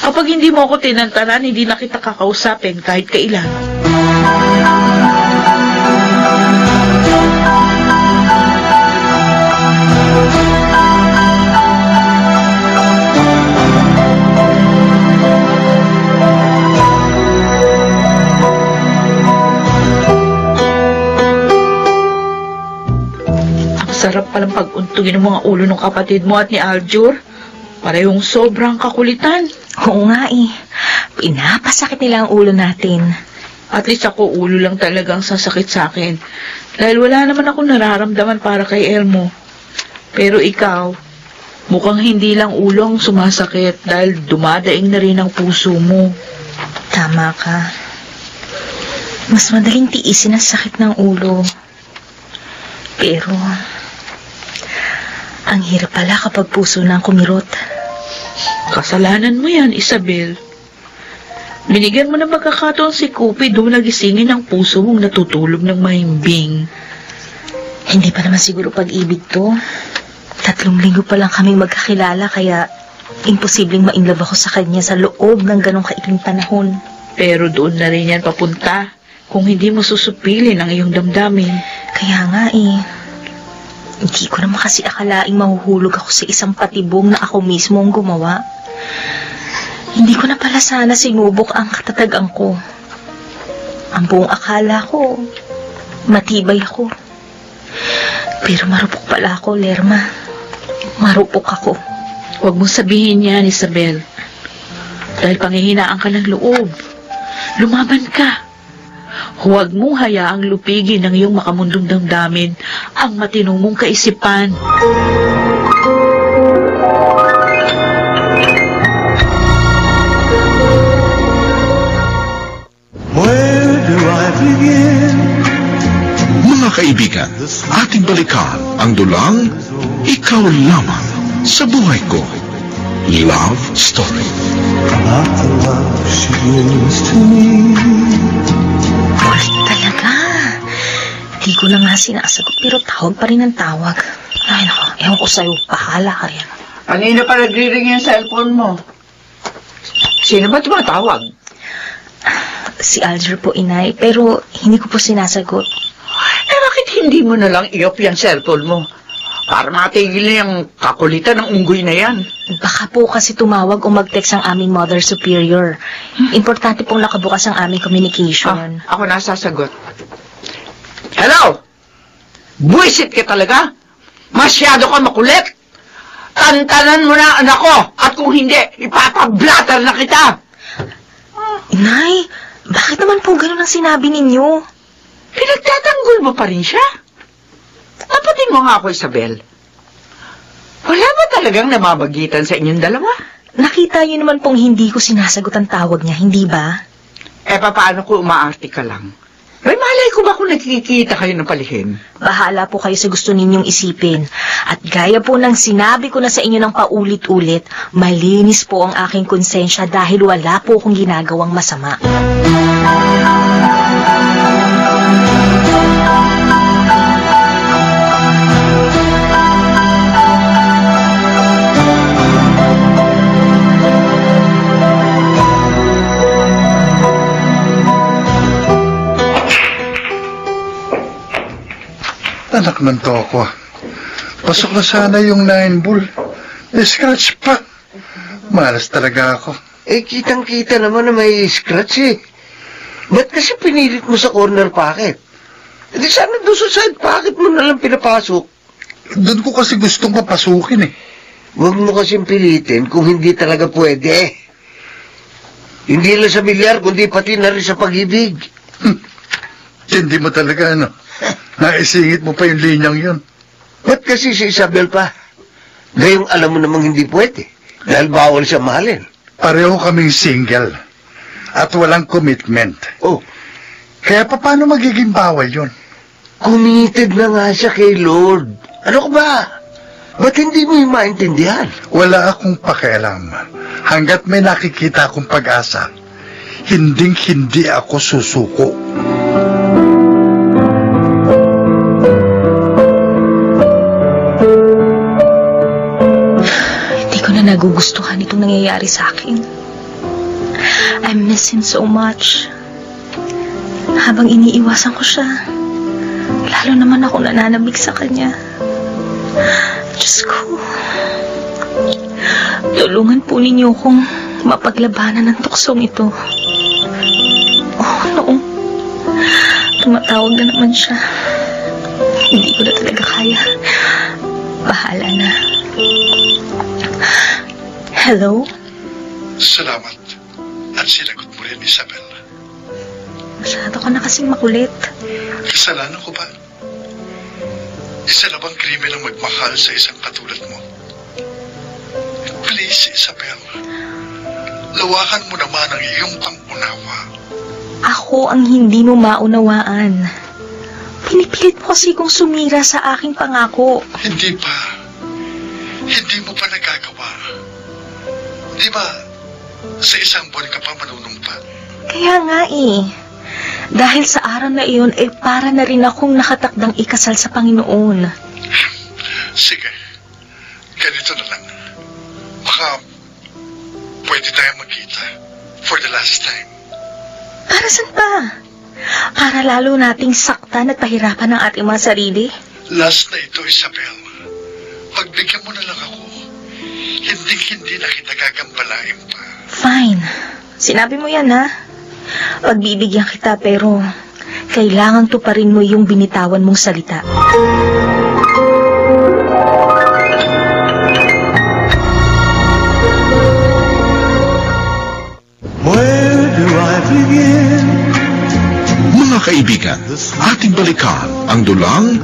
Kapag hindi mo ako tinantanan, hindi na kita kakausapin kahit kailan. Sarap palang pag-untugin ng mga ulo ng kapatid mo at ni Aljur. Parehong sobrang kakulitan. Oo nga eh. Pinapasakit nila ang ulo natin. At least ako ulo lang talagang sasakit sa akin. Dahil wala naman akong nararamdaman para kay Elmo. Pero ikaw, mukhang hindi lang ulo ang sumasakit dahil dumadaing na rin ang puso mo. Tama ka. Mas madaling tiisin ang sakit ng ulo. Pero ang hirap pala kapag puso na ang kumirot. Kasalanan mo yan, Isabel. Binigyan mo ng pagkakataon si Cupid doon nagisingin ang puso mong natutulog ng mahimbing. Hindi pa naman siguro pag-ibig to. 3 linggo pa lang kaming magkakilala kaya imposibleng ma-inlove ako sa kanya sa loob ng ganong kaikling panahon. Pero doon na rin yan papunta kung hindi mo susupilin ang iyong damdamin. Kaya nga eh. Hindi ko naman kasi akalaing mahuhulog ako sa isang patibong na ako mismo ang gumawa. Hindi ko na pala sana sinubok ang katatagan ko. Ang buong akala ko, matibay ako. Pero marupok pala ako, Lerma. Marupok ako. Huwag mong sabihin yan, Isabel. Dahil panghihinaan ka ng loob. Lumaban ka. Huwag mong hayaang lupigin ng iyong makamundong damdamin ang matinong mong kaisipan. Where do I begin? Mga kaibigan, ating balikan ang dulang Ikaw Lamang sa Buhay Ko. Love Story. About the love she gives to me. Kulit talaga. Di ko na nga sinasagot pero tawag pa rin ang tawag. Ay nako, ewan ko sa'yo, bahala ka rin. Kanina pa nagre-ring yung cellphone mo. Sino ba tumatawag? Si Aljur po, inay, pero hindi ko po sinasagot. Bakit hindi mo na lang i-off yung cellphone mo? Para matigil na yung kakulitan ng unggoy na yan. Baka po kasi tumawag o mag-text ang aming mother superior. Importante pong nakabukas ang aming communication. Ako nasasagot. Hello? Buisit ka talaga? Masyado ka makulit? Tantanan mo na anak ko at kung hindi, ipapablatter na kita. Inay, bakit naman po ganun ang sinabi ninyo? Pinagtatanggol mo pa rin siya? Tapatin mo nga ako, Isabel. Wala ba talagang namamagitan sa inyong dalawa? Nakita niyo naman pong hindi ko sinasagot ang tawag niya, hindi ba? Paano ko umaarte ka lang? May malay ko ba kung nakikita kayo ng palihim? Bahala po kayo sa gusto ninyong isipin. At gaya po ng sinabi ko na sa inyo ng paulit-ulit, malinis po ang aking konsensya dahil wala po akong ginagawang masama. Anak ng toko. Pasok na sana yung 9 ball. May scratch pa. Malas talaga ako. Kitang-kita naman na may scratch eh. Ba't kasi pinilit mo sa corner pocket? Di sana doon sa side pocket mo nalang pinapasok. Doon ko kasi gustong papasukin eh. Huwag mo kasing pilitin kung hindi talaga pwede. Hindi lang sa bilyar, kundi pati na rin sa pag-ibig. Hindi mo talaga naisingit mo pa yung linyang yun. Ba't kasi si Isabel pa? Gayong alam mo namang hindi pwede. Dahil bawal siya mahalin. Pareho kaming single. At walang commitment. Oh, Kaya paano magiging bawal yun? committed na nga siya kay Lord. Ano ka ba? Ba't hindi mo yung maintindihan? Wala akong pakialam. Hanggat may nakikita akong pag-asa, hinding-hindi ako susuko. Hindi ko na nagugustuhan itong nangyayari sa akin. I miss him so much. Habang iniiwasan ko siya, lalo naman ako nananabig sa kanya. Diyos ko, tulungan po ninyo kong mapaglabanan ng tuksong ito. Oh, noong tumatawag na naman siya, hindi ko na talaga kaya. Bahala na. Hello? Salamat. At sinagot mo rin, Isabel. Masyado ka na kasing makulit. Kasalanan ko ba? Isa na bang krimen ang magmahal sa isang katulad mo? Please, Isabel. Lawakan mo naman ang iyong pangunawa. Ako ang hindi mo maunawaan. Pinipilit mo kasi kong sumira sa aking pangako. Hindi pa. Hindi mo pa nagagawa. Di ba, sa isang buwan ka pa manunumpa? Kaya nga eh. Dahil sa araw na iyon, para na rin akong nakatakdang ikasal sa Panginoon. Sige, ganito na lang. Baka pwede tayo magkita for the last time. Para saan pa? Para lalo nating saktan at pahirapan ang ating mga sarili? Last na ito, Isabel. Pagbigyan mo na lang ako. Hindi na kita gagambalain pa. Fine. Sinabi mo yan, ha? Pagbibigyan kita, pero kailangan tuparin mo yung binitawan mong salita. Where do I begin? Mga kaibigan, ating balikan ang dulang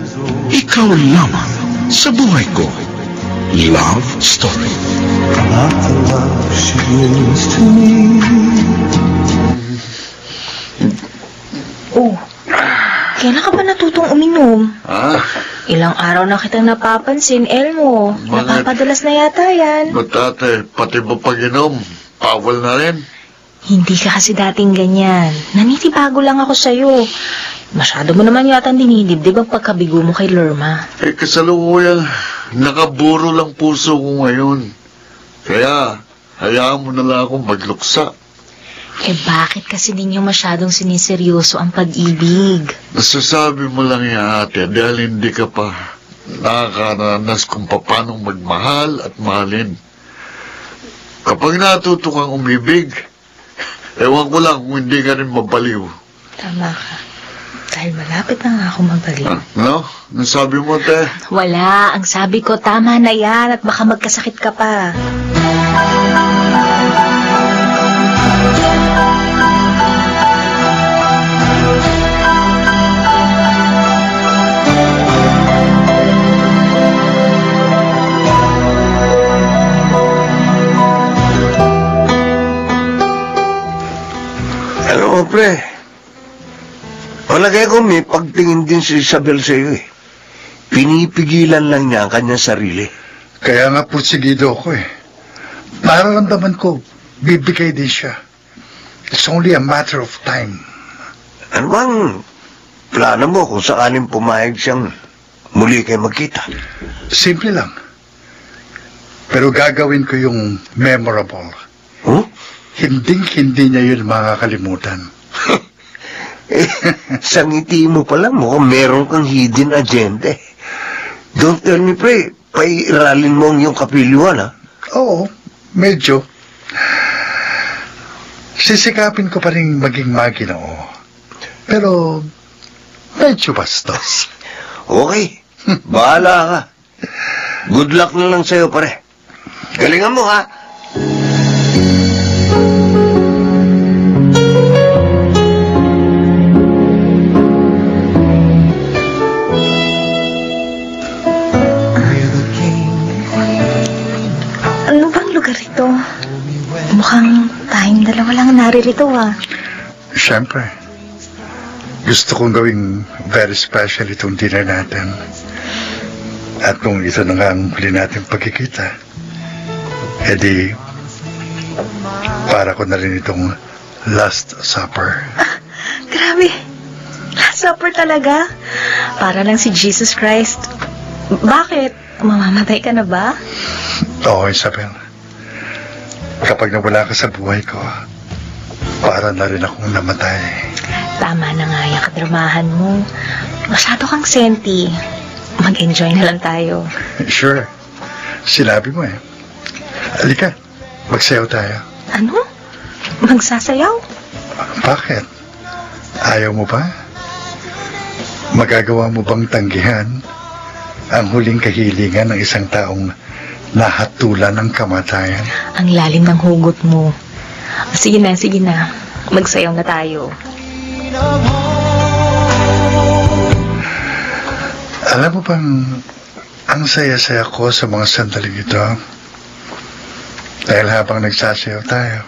Ikaw Lamang sa Buhay Ko. Love Story. Not the love she gives to me. Oh, kailan ka ba natutong uminom? Ilang araw na kitang napapansin, Elmo. Napapadalas na yata yan. Ba't ate, pati ba pag-inom? Bawal na rin. Hindi ka kasi dating ganyan. Nanitibago lang ako sa'yo. Masyado mo naman yata dinidibdib ang pagkabigo mo kay Lerma. Kasalukuyan, nakaburo lang puso ko ngayon. Kaya, hayaan mo na lang akong magluksa. Bakit kasi ninyo masyadong siniseryoso ang pag-ibig? Nasasabi mo lang yan, ate, dahil hindi ka pa nakakaranas kung paano magmahal at mahalin. Kapag natuto kang umibig, ewan ko lang kung hindi ka rin mabaliw. Tama ka. Dahil malapit na nga ako mabaliw. No? Nasabi mo, te? Wala. Ang sabi ko, tama na yan at baka magkasakit ka pa. Ano mo, pre? Malagay ko may pagtingin din si Isabel sa iyo eh. Pinipigilan lang niya ang kanyang sarili. Kaya nga pursigido ako eh. Nararamdaman ko, bibigay din siya. It's only a matter of time. Ano bang plano mo kung sakaling pumayag siyang muli kayo magkita? Simple lang. Pero gagawin ko yung memorable. Huh? Hinding-hindi niya yun makakalimutan. Sa ngiti mo pa lang mukhang meron kang hidden agenda eh. Don't tell me, pre. Pairalin mo ang iyong kapiliwan, ha? Oo, medyo. Sisikapin ko pa rin maging maginoo. Pero, medyo bastos. Okay. Bahala ka. Good luck na lang sa'yo, pare. Galingan mo, ha? Ano bang lugar ito? Mukhang tayong dalawa lang naririto, ah. Siyempre, gusto kong gawing very special itong dinner natin. At kung ito na nga ang huli natin pagkikita, edi, para ko na rin itong Last Supper. Grabe. Last Supper talaga? Para lang si Jesus Christ. Bakit? Mamamatay ka na ba? Oo, Isabel. Kapag nawala ka sa buhay ko, para na rin akong namatay. Tama na nga yung kadramahan mo. Masyado kang senti. Mag-enjoy na lang tayo. Sure. Sinabi mo eh. Halika, magsayaw tayo. Ano? Magsasayaw? Bakit? Ayaw mo ba? Magagawa mo bang tanggihan ang huling kahilingan ng isang taong nahatulan ng kamatayan? Ang lalim ng hugot mo. Sige na, sige na. Magsayaw na tayo. Alam mo bang ang saya-saya ko sa mga sandaling ito? Dahil habang nagsasayaw tayo,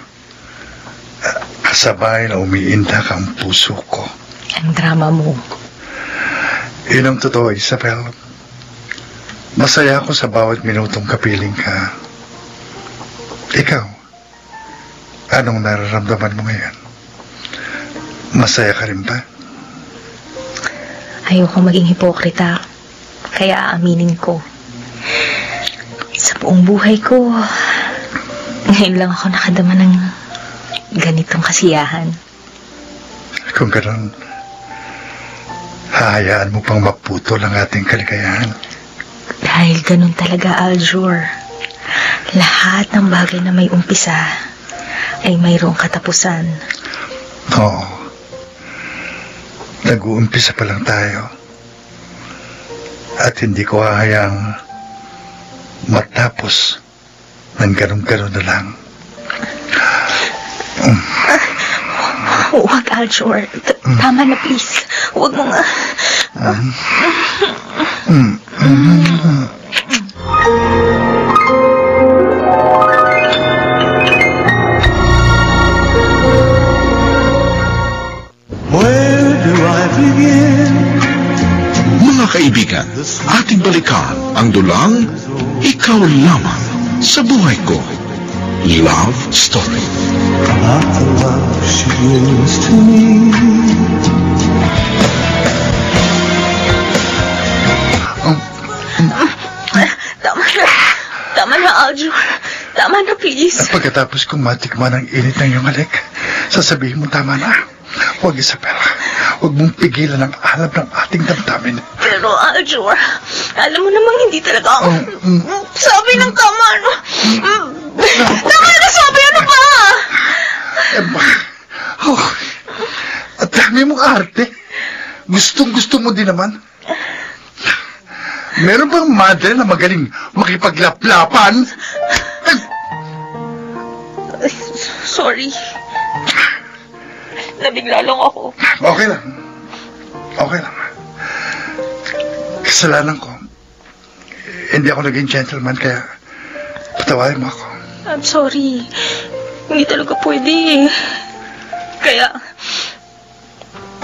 kasabay na umiindak ang puso ko. Ang drama mo. Yun ang totoo, Isabel. Masaya ako sa bawat minutong kapiling ka. Ikaw, anong nararamdaman mo ngayon? Masaya ka rin ba? Ayoko maging hipokrita. Kaya aaminin ko. Sa buong buhay ko, ngayon lang ako nakadama ng ganitong kasiyahan. Kung gano'n, hahayaan mo pang maputol ang ating kaligayahan. Dahil ganun talaga, Aljur. Lahat ng bagay na may umpisa ay mayroong katapusan. Oo. Nag-uumpisa pa lang tayo. At hindi ko hahayaang matapos ng ganun-ganun na lang. Huwag, Aljur. Tama na, please. Huwag mo nga. Where do I begin? Mga kaibigan, ating balikan ang dulang Ikaw Lamang sa Buhay Ko. Love Story. Not the love she is to me. Tama na. Tama na, Aljur. Tama na, please. Pagkatapos kong matikman ang init ng iyong halik, sasabihin mo tama na. Huwag, Isabel. Huwag mong pigilan ang alab ng ating damdamin. Pero, Aljur, alam mo namang hindi talaga ako... Sabi ng tama, ano? Tama na sabi, ano ba? Oh, at dami mong arte. Gustong-gusto mo din naman. Meron bang madre na magaling makipaglaplapan? Sorry. Nabigla lang ako. Okay lang. Okay lang. Kasalanan ko. Hindi ako naging gentleman, kaya patawarin mo ako. I'm sorry. Hindi talaga pwede eh. Kaya,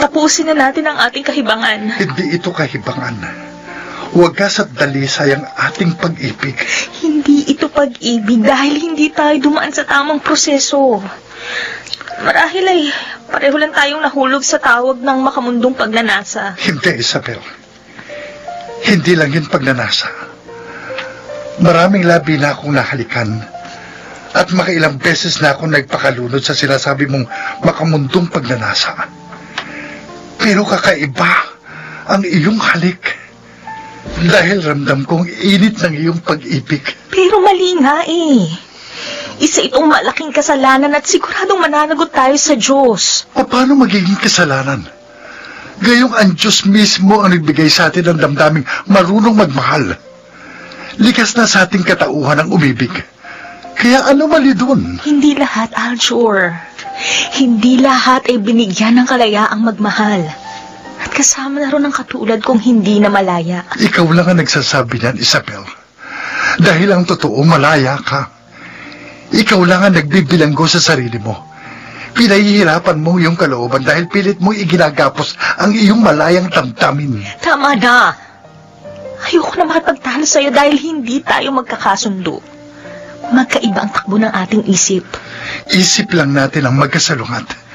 tapusin na natin ang ating kahibangan. Hindi ito kahibangan. Wagas at dalisay ang ating pag-ibig. Hindi ito pag-ibig dahil hindi tayo dumaan sa tamang proseso. Marahil ay pareho lang tayong nahulog sa tawag ng makamundong pagnanasa. Hindi, Isabel. Hindi lang yun pagnanasa. Maraming labi na akong nahalikan at makailang beses na akong nagpakalunod sa sinasabi mong makamundong pagnanasa. Pero kakaiba ang iyong halik. Dahil ramdam kong init ng iyong pag-ibig. Pero mali nga eh. Isa itong malaking kasalanan at siguradong mananagot tayo sa Diyos. Paano magiging kasalanan? Gayong ang Diyos mismo ang nagbigay sa atin ng damdaming marunong magmahal. Likas na sa ating katauhan ang umibig. Kaya ano mali dun? Hindi lahat, Aljur. Hindi lahat ay binigyan ng kalayaang magmahal. At kasama na rin ang katulad kong hindi na malaya. Ikaw lang ang nagsasabi niyan, Isabel. Dahil ang totoo, malaya ka. Ikaw lang ang nagbibilanggo sa sarili mo. Pinahihirapan mo yung kalooban dahil pilit mo iginagapos ang iyong malayang damdamin. Tama na. Ayoko na makipagtalo sa'yo dahil hindi tayo magkakasundo. Magkaiba ang takbo ng ating isip. Isip lang natin ang magkasalungat.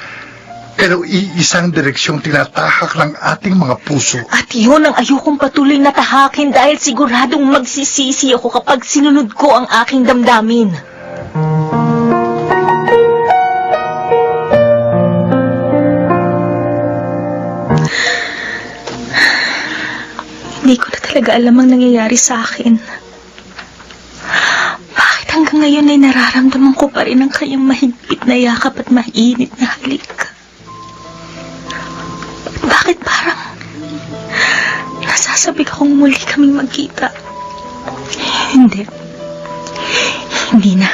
Pero iisang direksyong tinatahak ng ating mga puso. At yun ang ayokong patuloy na tahakin dahil siguradong magsisisi ako kapag sinunod ko ang aking damdamin. Hindi ko na talaga alam ang nangyayari sa akin. Bakit hanggang ngayon ay nararamdaman ko pa rin ang kanyang mahigpit na yakap at mainit na halik? Bakit parang nasasabik akong muli kaming magkita? Hindi. Hindi na.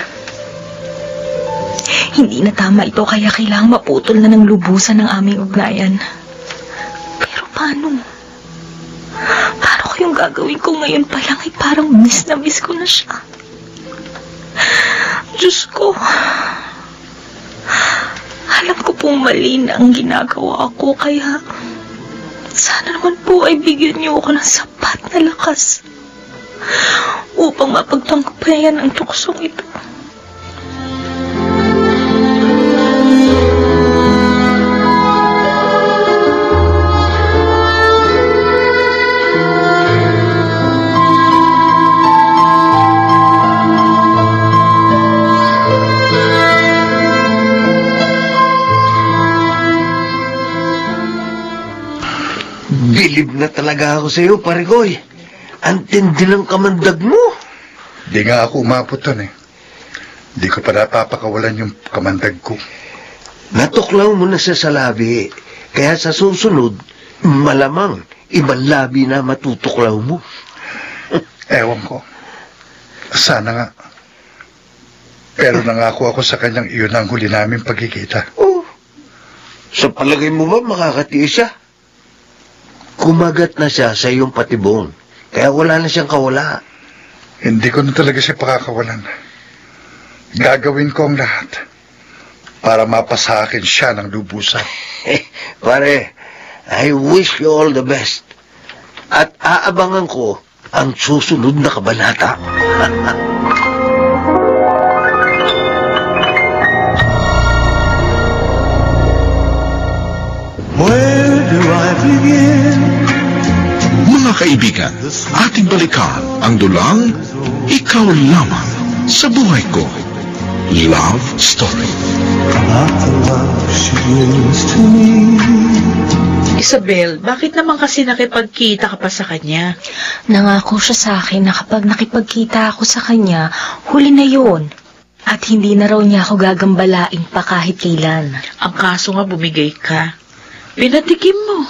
Hindi na tama ito kaya kailangang maputol na ng lubusan ng aming ugnayan. Pero paano? Paano ko yung gagawin ko ngayon pa lang ay parang miss na miss ko na siya. Diyos ko. Alam ko pong mali na ang ginagawa ko kaya sana naman po ay bigyan niyo ako ng sapat na lakas upang mapagtanggapan ang tuksong ito. Bilib na talaga ako sa iyo, Parigoy. Ang tindi ng kamandag mo. Di nga ako umabot doon eh. Di ko pa napapakawalan yung kamandag ko. Natuklaw mo na siya sa labi. Kaya sa susunod, malamang ibang labi na matutuklaw mo. Ewan ko. Sana nga. Pero nangako ako sa kanyang iyon ang huli namin pagkikita. Oh, sa palagay mo ba makakatiis siya? Kumagat na siya sa iyong patibong. Kaya wala na siyang kawala. Hindi ko na talaga siya pakakawalan. Gagawin ko ang lahat para mapasakin siya ng lubusan. Pare, I wish you all the best. At aabangan ko ang susunod na kabanata. Where do I begin? Mga kaibigan, ating balikan ang dulang Ikaw Lamang sa Buhay Ko. Love Story. About the love she brings to me. Isabel, bakit naman kasi nakipagkita ka pa sa kanya? Nangako siya sa akin na kapag nakipagkita ako sa kanya, huli na yun. At hindi na raw niya ako gagambalain pa kahit kailan. Ang kaso nga bumigay ka. Pinatikim mo.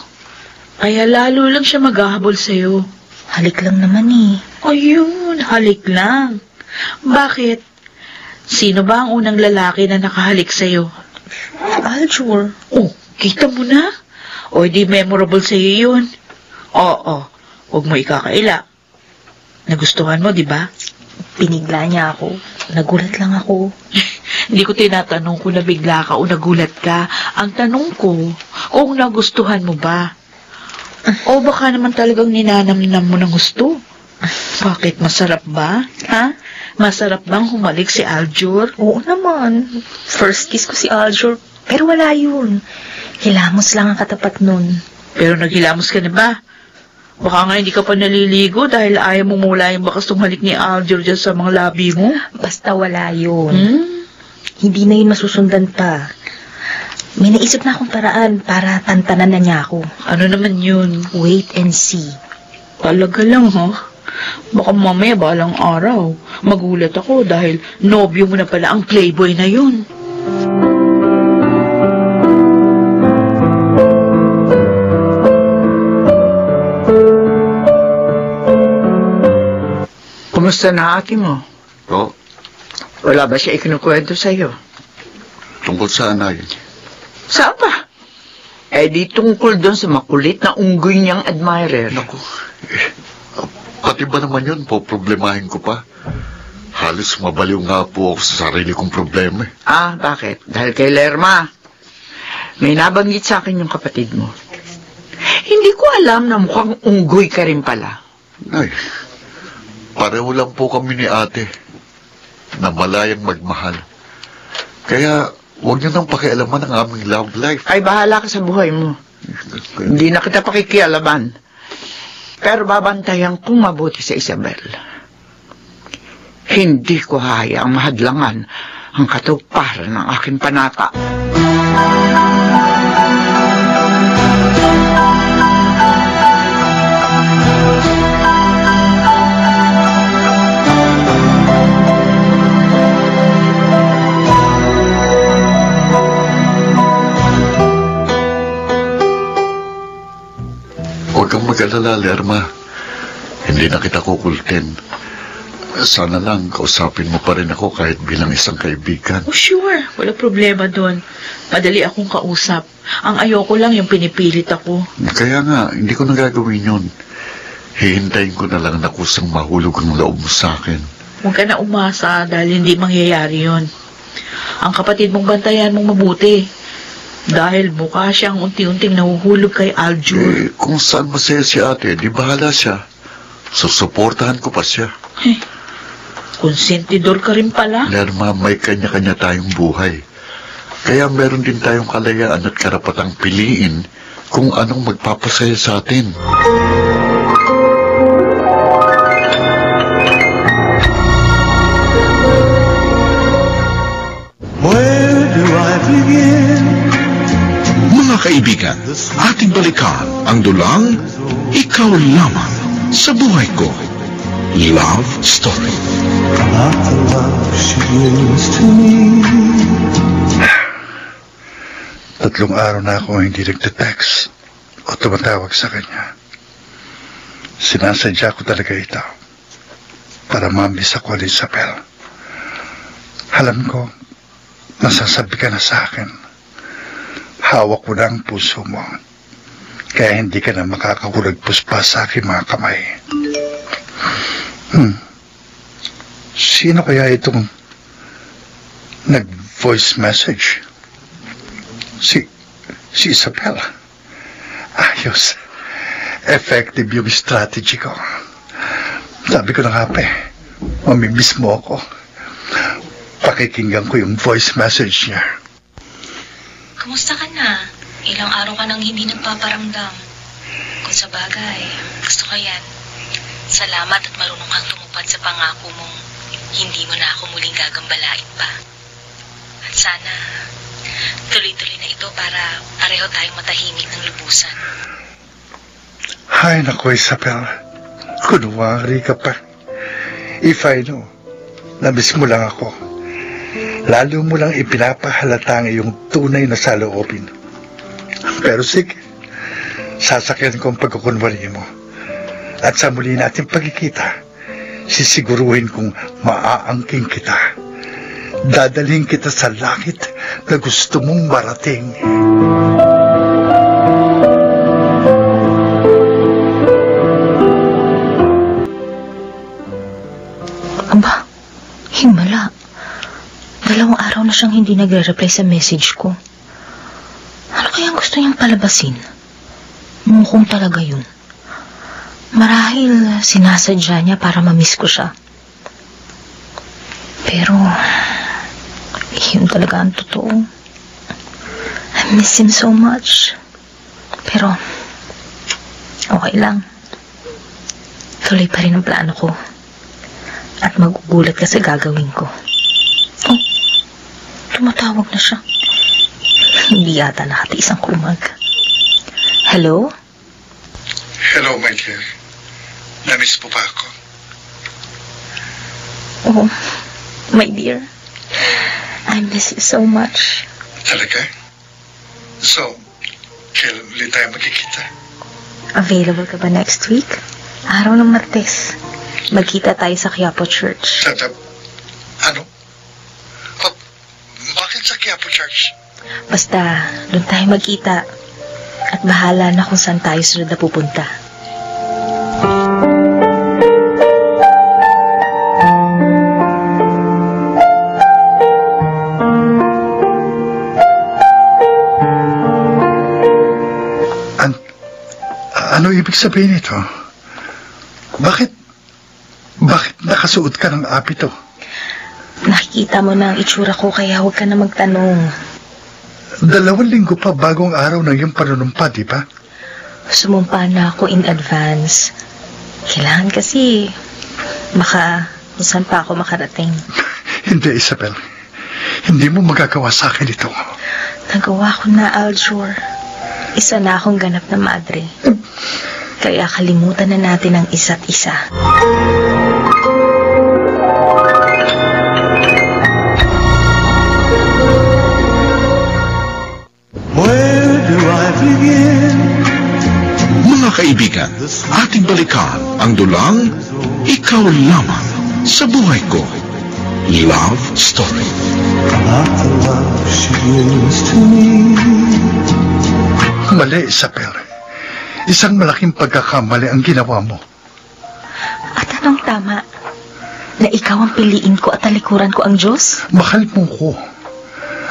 Kaya lalo lang siya maghahabol sa'yo. Halik lang naman eh. Ayun, halik lang. Bakit? Sino ba ang unang lalaki na nakahalik sa'yo? Aljur. Oh, kita mo na. O di memorable sa'yo yun. Oo, huwag mo ikakaila. Nagustuhan mo, di ba? Pinigla niya ako. Nagulat lang ako. Hindi ko tinatanong kung nabigla ka o nagulat ka. Ang tanong ko, kung nagustuhan mo ba? O baka naman talagang ninanamnam mo ng gusto? Bakit, masarap ba? Ha? Masarap bang humalik si Aljur? Oo naman. First kiss ko si Aljur. Pero wala yun. Hilamos lang ang katapat nun. Pero naghilamos ka na ba? Baka nga hindi ka pa naliligo dahil ayaw mo mula yung bakas tumalik ni Aljur dyan sa mga labi mo? Basta wala yun. Hindi na yun masusundan pa. May naisip na akong paraan para tantanan na niya ako. Ano naman yun? Wait and see. Talaga lang, ha? Baka mamaya balang araw, magulat ako dahil nobyo mo na pala ang playboy na yun. Kumusta na ate mo? Oh, Wala ba siya ikinukwento sa'yo? tungkol saan ay? Saan ba? Di tungkol doon sa makulit na unggoy niyang admirer. Naku, pati ba naman yun po, problemahin ko pa. Halos mabaliw nga po ako sa sarili kong problema. Bakit? Dahil kay Lerma. May nabanggit sa akin yung kapatid mo. Hindi ko alam na mukhang unggoy ka rin pala. Ay, pareho lang po kami ni ate na malayang magmahal. Kaya, huwag niyo nang pakialaman ang aming love life. Ay, bahala ka sa buhay mo. Hindi na kita pakikialaman. Pero babantayan kong mabuti sa Isabel. Hindi ko hayaang mahadlangan ang katuparan ng aking panata. Huwag kang mag-alala, Lerma. Hindi na kita kukultin. Sana lang kausapin mo pa rin ako kahit bilang isang kaibigan. Oh, sure. Wala problema doon. Madali akong kausap. Ang ayoko lang yung pinipilit ako. Kaya nga, hindi ko na gagawin yun. Hihintayin ko na lang na kusang mahulog ang loob mo sa akin. Huwag ka na umasa dahil hindi mangyayari yon. Ang kapatid mong bantayan mong mabuti. Dahil mukha siyang unti-unting nahuhulog kay Aljur. Kung saan masaya si ate, di bahala siya. Susuportahan ko pa siya. Konsentidor ka rin pala. Lerma, may kanya-kanya tayong buhay. Kaya meron din tayong kalayaan at karapatang piliin kung anong magpapasaya sa atin. Where do I begin? Mga kaibigan, ating balikan ang dulang Ikaw Lamang sa Buhay Ko. Love Story. About the love she gives to me. 3 araw na ako hindi nagte-text o tumatawag sa kanya. Sinasadya ko talaga ito para mamiss ako ni Isabel. Alam ko, nasasabi ka na sa akin. Hawak ko na ang puso mo. Kaya hindi ka na makakakulagpos pa sa aking mga kamay. Sino kaya itong nag-voice message? Si Isabel. Ayos. Effective yung strategy ko. Sabi ko na nga mamimiss mo ako. Pakikinggan ko yung voice message niya. Kumusta ka na? Ilang araw ka nang hindi nagpaparamdam. Kung sa bagay, gusto ko yan. Salamat at marunong kang tumupad sa pangako mong hindi mo na ako muling gagambalain pa. At sana, tuloy-tuloy na ito para pareho tayong matahimik ng lubusan. Ay, naku, Isabel. Kunwari ka pa. If I know, namiss mo lang ako. Lalo mo lang ipinapahalata ang iyong tunay na saloobin. Pero sige, sasakyan ko ang pagkukunwari mo. At sa muli nating pagkikita, sisiguruhin kong maaangking kita. Dadalhin kita sa langit na gusto mong marating. Aba, himala. 2 araw na siyang hindi nagre-reply sa message ko. Ano kaya gusto niyang palabasin? Mukhang talaga yun. Marahil sinasadya niya para mamiss ko siya. Pero, yun talaga ang totoo. I miss him so much. Pero, okay lang. Tuloy pa rin ang plano ko. At magugulat ka sa gagawin ko. Oh, tumatawag na siya. Hindi yata nakatiis ang kumag. Hello? Hello, my dear. Namiss mo ba ako? Oh, my dear. I miss you so much. Talaga? So, kailan ulit tayo magkikita? Available ka ba next week? Araw ng Martes. Magkita tayo sa Quiapo Church. Ano? Bakit sa Quiapo Church? Basta, doon tayo magkita. At bahala na kung saan tayo sunod na pupunta. Ano ibig sabihin ito? Bakit nakasuot ka ng apito? Nakikita mo na ang itsura ko kaya huwag ka na magtanong. 2 linggo pa bagong araw ng iyong panunumpa, di ba? Sumumpa na ako in advance. Kailangan kasi baka kung saan pa ako makarating. Hindi, Isabel. Hindi mo magagawa sa akin ito. Nagawa ko na, Aljur. Isa na akong ganap na madre. Kaya kalimutan na natin ang isa't isa. Where do I begin? Mga kaibigan, ating balikan ang dulang Ikaw Lamang sa Buhay Ko. Love Story. Not the love she is to me. Mali, Isabel. Isang malaking pagkakamali ang ginawa mo. At anong tama? Na ikaw ang piliin ko at talikuran ko ang Diyos? Mahal mo ko.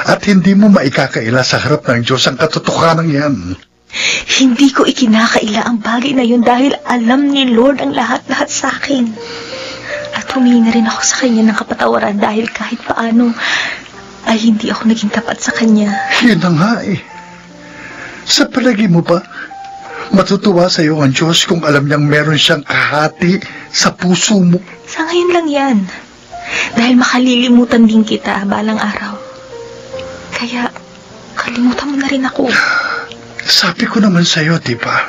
At hindi mo maikakaila sa harap ng Diyos ang katotohanan yan. Hindi ko ikinakaila ang bagay na yun dahil alam ni Lord ang lahat-lahat sa akin. At humingi rin ako sa Kanya ng kapatawaran dahil kahit paano ay hindi ako naging tapat sa Kanya. Yun na nga eh. Sa palagi mo ba, matutuwa sa iyo ang Diyos kung alam niyang meron siyang kahati sa puso mo? Sa ngayon lang yan. Dahil makalilimutan din kita balang araw. Kaya, kalimutan mo na rin ako. Sabi ko naman sa iyo, di ba?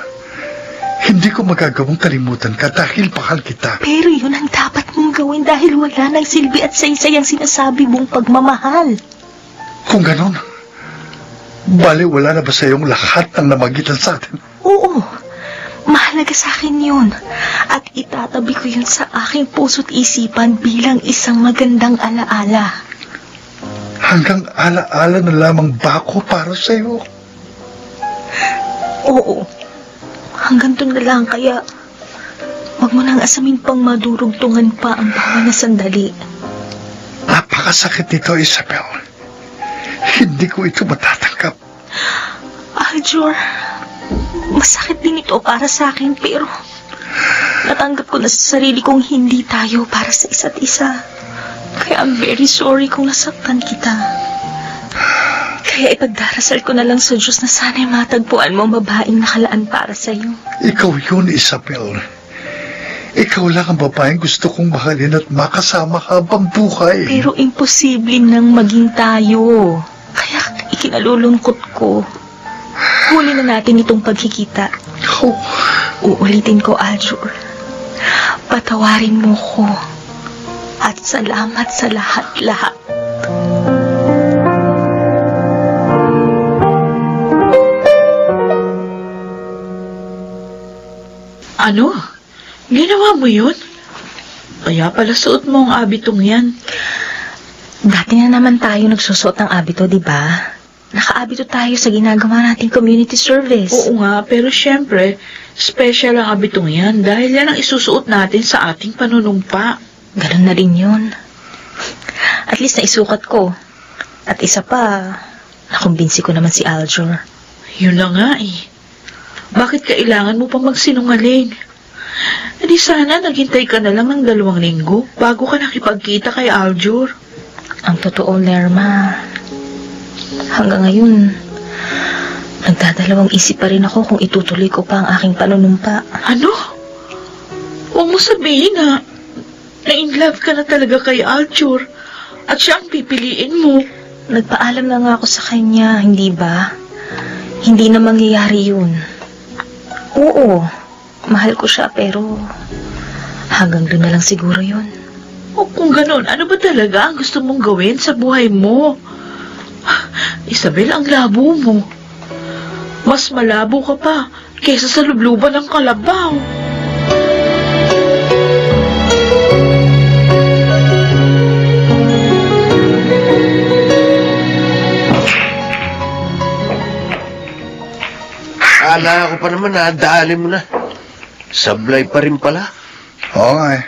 Hindi ko magagawang kalimutan ka dahil mahal kita. Pero yun ang dapat mong gawin dahil wala nang silbi at saysay ang sinasabi mong pagmamahal. Kung ganon, bale wala na ba sa iyong lahat ng namagitan sa atin? Oo, mahalaga sa akin yun. At itatabi ko yun sa aking puso't isipan bilang isang magandang alaala. Hanggang alaala na lamang ba ako para sa iyo? Oo, hanggang doon na lang kaya wag mo nang asamin pang madurugtungan pa ang bawat na sandali. Napakasakit nito, Isabel. Hindi ko ito matatanggap. Aljur, masakit din ito para sa akin pero natanggap ko na sa sarili kong hindi tayo para sa isa't isa. Kaya I'm very sorry kung nasaktan kita. Kaya ipagdarasal ko na lang sa Diyos na sana'y matagpuan mo ang babaeng nakalaan para sa'yo. Ikaw yun, Isabel. Ikaw lang ang babaeng gusto kong mahalin at makasama habang buhay. Pero imposible nang maging tayo. Kaya ikinalulungkot ko. Huli na natin itong pagkikita. Oh. Uulitin ko, Aljur. Patawarin mo ko. At salamat sa lahat-lahat. Ano? Ginawa mo yun? Kaya pala suot mo ang abitong yan. Dati na naman tayo nagsusuot ng abito, di ba? Nakaabito tayo sa ginagawa nating community service. Oo nga, pero syempre, special ang abitong yan dahil yan ang isusuot natin sa ating panunumpa. Ganun na rin yun. At least naisukat ko. At isa pa, nakumbinsi ko naman si Aljur. Yun na nga eh. Bakit kailangan mo pa magsinungaling? Di sana naghintay ka na lang ng 2 linggo bago ka nakipagkita kay Aljur. Ang totoo, Lerma, hanggang ngayon, nagdadalawang isip pa rin ako kung itutuloy ko pa ang aking panunumpa. Ano? Huwag mo sabihin na in love ka na talaga kay Aljur at siya ang pipiliin mo. Nagpaalam na nga ako sa kanya, hindi ba? Hindi na mangyayari yun. Oo, mahal ko siya pero Hanggang doon na lang siguro yun. O kung ganun, ano ba talaga ang gusto mong gawin sa buhay mo? Isabel, ang labo mo. Mas malabo ka pa kaysa sa lubluban ng kalabaw. Akala ko pa naman nadali mo na. Sablay pa rin pala. Oo nga eh.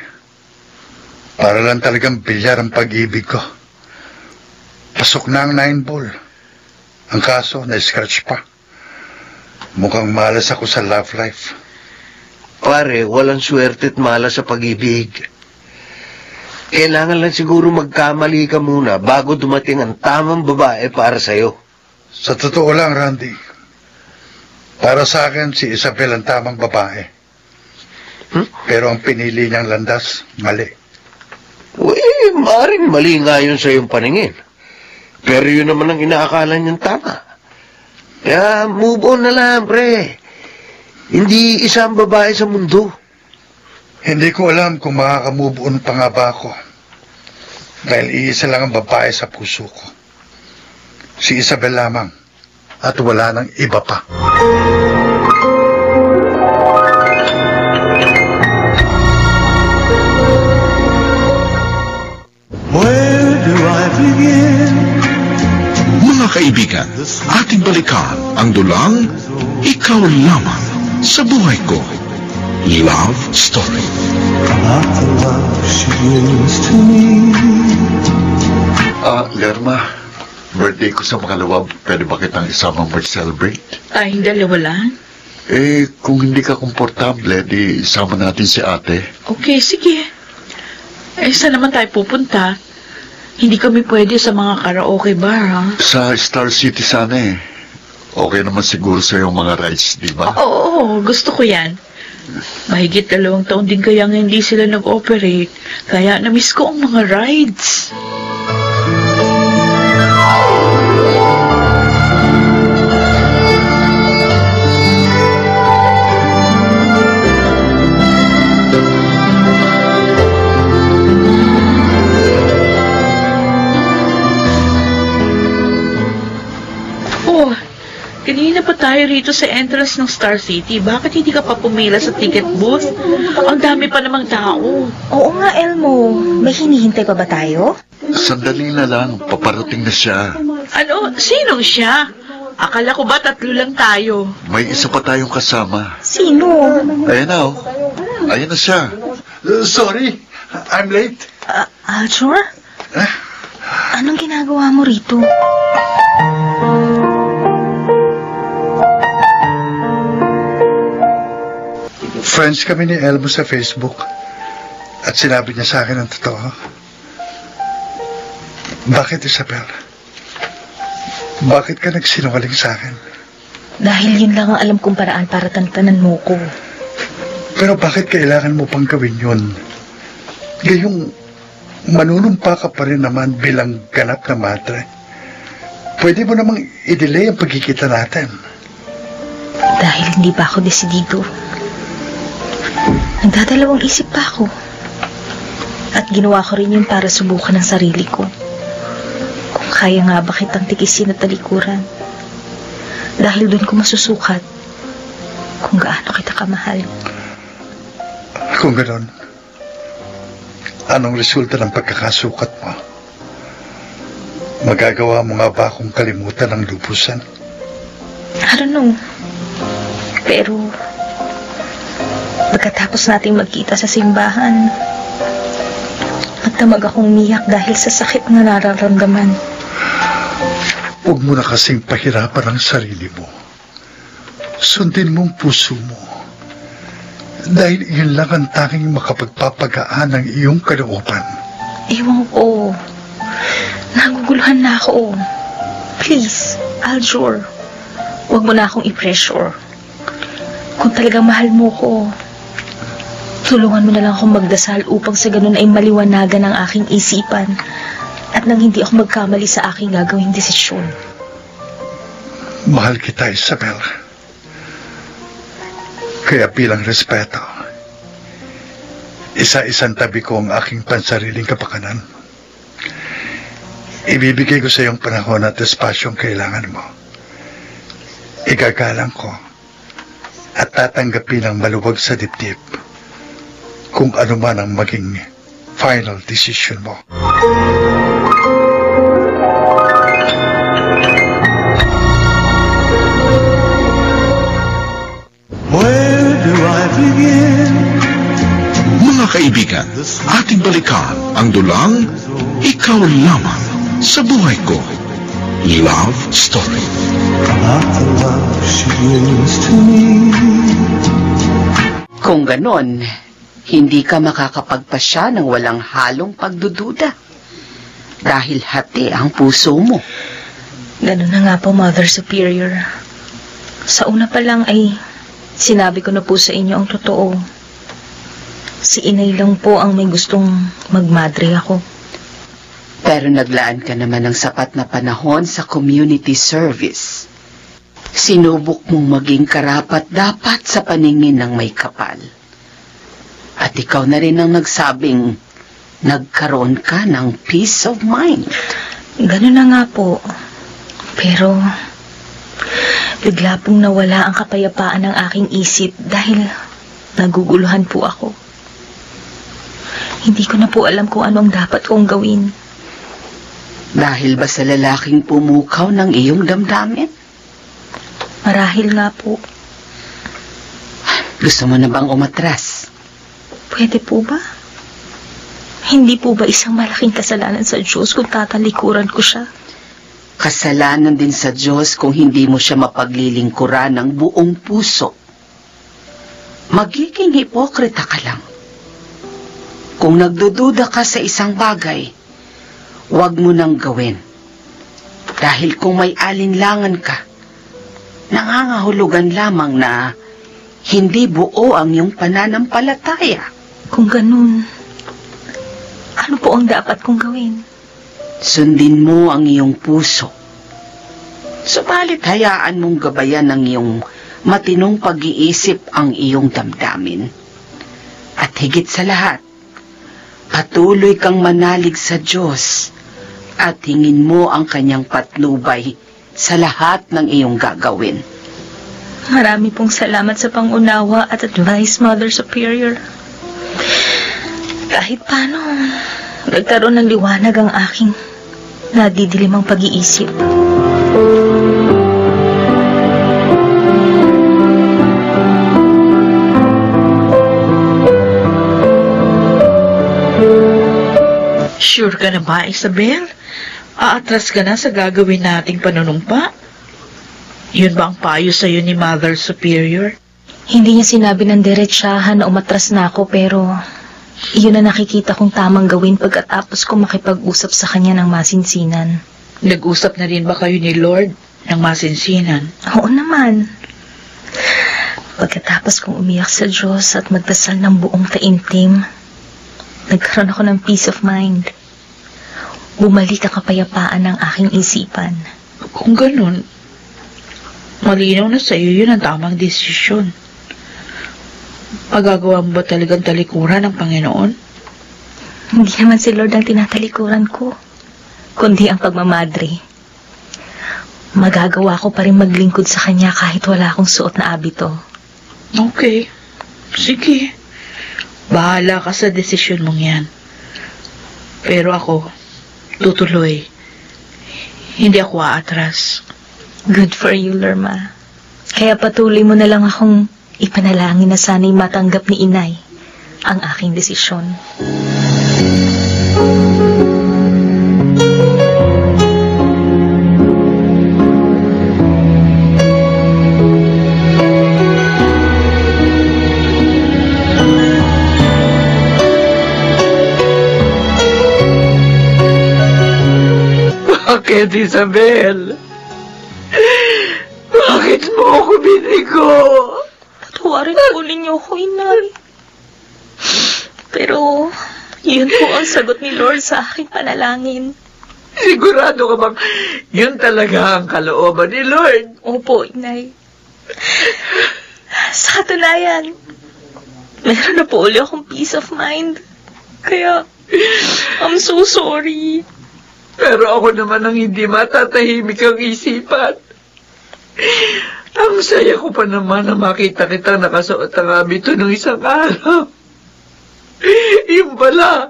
Para lang talagang bilyar ang pag-ibig ko. Pasok na ang 9 ball. Ang kaso, na-scratch pa. Mukhang malas ako sa love life. Pare, walang swerte at malas sa pag-ibig. Kailangan lang siguro magkamali ka muna bago dumating ang tamang babae para sa'yo. Sa totoo lang, Randy, para sa akin, si Isabel ang tamang babae. Pero ang pinili niyang landas, mali. Maaaring mali nga yun sa iyong paningin. Pero yun naman ang inaakala niyang tama. Kaya move on na lang, pre. Hindi isang babae sa mundo. Hindi ko alam kung makaka-move on pa nga ba ako. Dahil iisa lang ang babae sa puso ko. Si Isabel lamang. At wala nang iba pa. Where do I begin? Mga kaibigan, ating balikan ang dulang Ikaw Lamang sa Buhay Ko. Love Story. Not the love she gives to me. Lerma, birthday ko sa makalawa, pwede ba kitang isamang mag-celebrate? Tayong dalawa lang? Kung hindi ka komportable, di isama natin si ate. Okay, sige. Saan naman tayo pupunta? Hindi kami pwede sa mga karaoke bar, ha? Sa Star City sana eh. Okay naman siguro sa yung mga rides, di ba? Oo, gusto ko yan. Mahigit 2 taon din kaya hindi sila nag-operate. Kaya na-miss ko ang mga rides. Kanina pa tayo rito sa entrance ng Star City. Bakit hindi ka pa pumila sa ticket booth? Ang dami pa namang tao. Oo nga, Elmo. May hinihintay pa ba tayo? Sandali na lang, paparating na siya. Ano? Sinong siya? Akala ko ba 3 lang tayo? May isa pa tayong kasama. Sino? Ayan na, oh. Ayan na siya. Sorry, I'm late. Aljur? Anong ginagawa mo rito? Friends kami ni Elmo sa Facebook. At sinabi niya sa akin ang totoo. Bakit, Isabel? Bakit ka nagsinungaling sa akin? Dahil yun lang ang alam kong paraan para tantanan mo ko. Pero bakit kailangan mo pang gawin yun? Gayong manunumpa ka pa rin naman bilang ganap na madre. Pwede mo namang i-delay ang pagkikita natin. Dahil hindi pa ako desidido. Nagdadalawang isip pa ako. At ginawa ko rin yun para subukan ang sarili ko. Kung kaya nga ba kitang tikisin at talikuran. Dahil doon ko masusukat kung gaano kita kamahal. Kung gano'n, anong resulta ng pagkakasukat mo? Magagawa mo nga ba akong kalimutan ng lubusan? I don't know. Pero pagkatapos nating magkita sa simbahan, nagdamag akong umiyak dahil sa sakit na nararamdaman. Huwag mo na kasing pahirapan ang sarili mo. Sundin mo ang puso mo. Dahil iyon lang ang tanging makapagpapagaan ng iyong kalooban. Ewan ko. Naguguluhan na ako. Please, Aljur, huwag mo na akong i-pressure. Kung talagang mahal mo ko, tulungan mo na lang akong magdasal upang sa ganun ay maliwanagan ang aking isipan at nang hindi ako magkamali sa aking gagawing desisyon. Mahal kita, Isabel. Kaya bilang respeto, isa-isang tabi ko ang aking pansariling kapakanan. Ibibigay ko sa iyong panahon at espasyong kailangan mo. Igagalang ko at tatanggapin ang maluwag sa dibdib kung ano man ang maging final decision mo. Where do I begin? Mga kaibigan, ating balikan ang dulang Ikaw Lamang sa Buhay Ko. Love Story. About the love she gives to me. Kung ganon, hindi ka makakapagpasya ng walang halong pagdududa. Dahil hati ang puso mo. Ganun na nga po, Mother Superior. Sa una pa lang ay sinabi ko na po sa inyo ang totoo. Si Inay lang po ang may gustong magmadre ako. Pero naglaan ka naman ng sapat na panahon sa community service. Sinubok mong maging karapat-dapat sa paningin ng may kapal. At ikaw na rin ang nagsabing nagkaroon ka ng peace of mind. Ganun na nga po. Pero bigla pong nawala ang kapayapaan ng aking isip dahil naguguluhan po ako. Hindi ko na po alam kung anong dapat kong gawin. Dahil ba sa lalaking pumukaw ng iyong damdamin? Marahil nga po. Gusto mo na bang umatras? Pwede po ba? Hindi po ba isang malaking kasalanan sa Diyos kung tatalikuran ko siya? Kasalanan din sa Diyos kung hindi mo siya mapaglilingkuran ng buong puso. Magiging hipokrita ka lang. Kung nagdududa ka sa isang bagay, huwag mo nang gawin. Dahil kung may alinlangan ka, nangangahulugan lamang na hindi buo ang iyong pananampalataya. Kung ganun, ano po ang dapat kong gawin? Sundin mo ang iyong puso. Subalit hayaan mong gabayan ng iyong matinong pag-iisip ang iyong damdamin. At higit sa lahat, patuloy kang manalig sa Diyos at hingin mo ang kanyang patnubay sa lahat ng iyong gagawin. Marami pong salamat sa pangunawa at advice, Mother Superior. Kahit paano, nagkaroon ng liwanag ang aking nadidilimang pag-iisip. Sure ka na ba, Isabel? Aatras ka na sa gagawin nating panunumpa? Yun ba ang payo sa'yo ni Mother Superior? Hindi niya sinabi ng diretsahan na umatras na ako, pero iyon na nakikita kong tamang gawin pagkatapos ko makipag-usap sa kanya ng masinsinan. Nag-usap na rin ba kayo ni Lord ng masinsinan? Oo naman. Pagkatapos kong umiyak sa Diyos at magdasal ng buong taimtim, nagkaroon ako ng peace of mind. Bumalik ang kapayapaan ng aking isipan. Kung ganun, malinaw na sa iyo yun ang tamang desisyon. Magagawa mo ba talagang talikuran ng Panginoon? Hindi naman si Lord ang tinatalikuran ko, kundi ang pagmamadre. Magagawa ko pa rin maglingkod sa Kanya kahit wala akong suot na abito. Okay. Sige. Bahala ka sa desisyon mong yan. Pero ako, tutuloy. Hindi ako aatras. Good for you, Lerma. Kaya patuloy mo na lang akong ipanalangin na sana'y matanggap ni Inay ang aking desisyon. Bakit, Isabel? Bakit mo ako binigo? Patawarin po ninyo ako, Inay. Pero, yun po ang sagot ni Lord sa aking panalangin. Sigurado ka bang yun talaga ang kalooban ni Lord? Opo, Inay. Sa katunayan, Meron na po uli akong peace of mind. Kaya, I'm so sorry. Pero ako naman ang hindi matatahimik ang isipan. Ang saya ko pa naman na makita kitang nakasuot ang abito ng isang araw. Yung pala,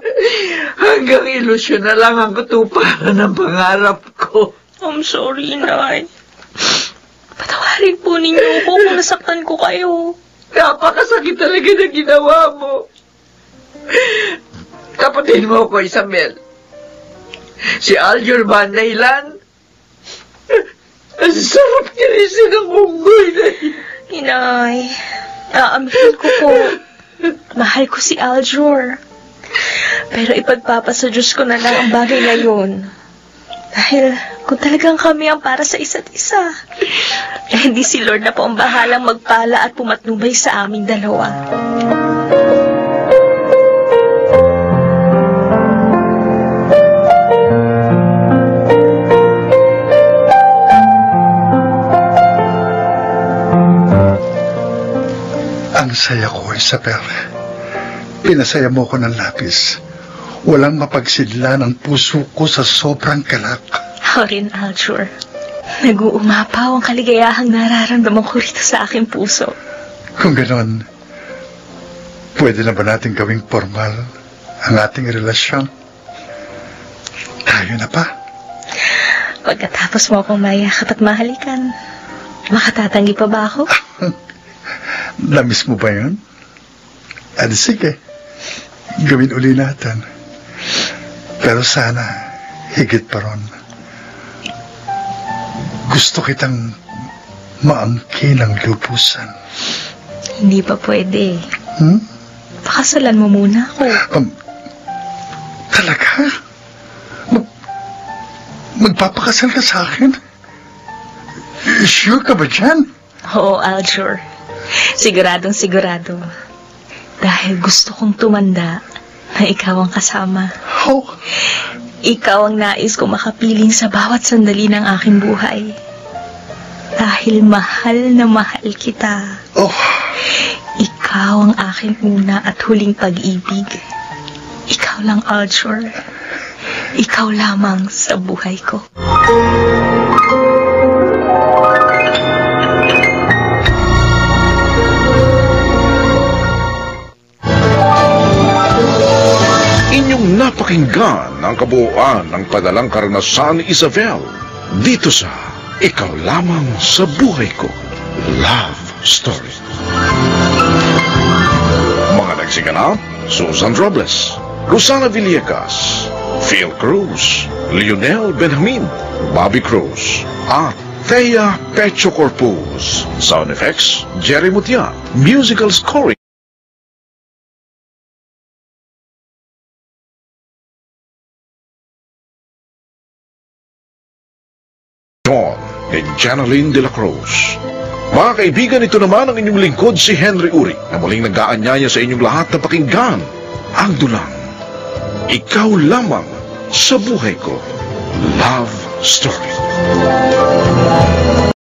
hanggang ilusyon na lang ang katuparan ng pangarap ko. I'm sorry, Nay. Patawarin po ninyo ako kung nasaktan ko kayo. Napakasakit talaga na ginawa mo. Kapatid mo ako, Isabel. Si Aljur ba ang dahilan? Ang sarap kinisin ng unggoy na yun. Inay, aaminin ko po. Mahal ko si Aljur. Pero ipagpapasa Diyos ko na lang ang bagay na yun. Dahil kung talagang kami ang para sa isa't isa, hindi si Lord na po ang bahalang magpala at pumatnubay sa aming dalawa. Ang saya ko, Isabel. Pinasaya mo ko ng labis. Walang mapagsidla ng puso ko sa sobrang kalak. Ako rin, Aljur. Nag-uumapaw ang kaligayahang nararamdaman ko rito sa aking puso. Kung ganon, pwede na ba natin gawing formal ang ating relasyon? Tayo na pa. Pagkatapos mo akong mayakap at mahalikan, makatatanggi pa ba ako? Namiss mo ba yun? Sige, gawin uli natin. Pero sana, higit pa ron. Gusto kitang maangkin ng lubusan. Hindi pa pwede. Pakasalan mo muna ako. Talaga? Magpapakasal ka sa akin? Sure ka ba dyan? Oo, Aljur. Siguradong sigurado. Dahil gusto kong tumanda na ikaw ang kasama. Oh. Ikaw ang nais ko makapiling sa bawat sandali ng aking buhay. Dahil mahal na mahal kita. Oh. Ikaw ang aking una at huling pag-ibig. Ikaw lang, Aljur. Ikaw lamang sa buhay ko. Inyong napakinggan ang kabuuan ng padalang karanasan ni Isabel dito sa Ikaw Lamang sa Buhay Ko Love Story. Mga nagsiganap, Susan Robles, Rosana Villegas, Phil Cruz, Lionel Benjamin, Bobby Cruz, at Thea Pecho Corpus. Sound effects, Jerry Mutia. Musical scoring, ni Janeline de la Cruz. Mga kaibigan, ito naman ang inyong lingkod si Henry Uri na muling nag-aanyaya sa inyong lahat na pakinggan ang dulang Ikaw Lamang sa Buhay Ko Love Story.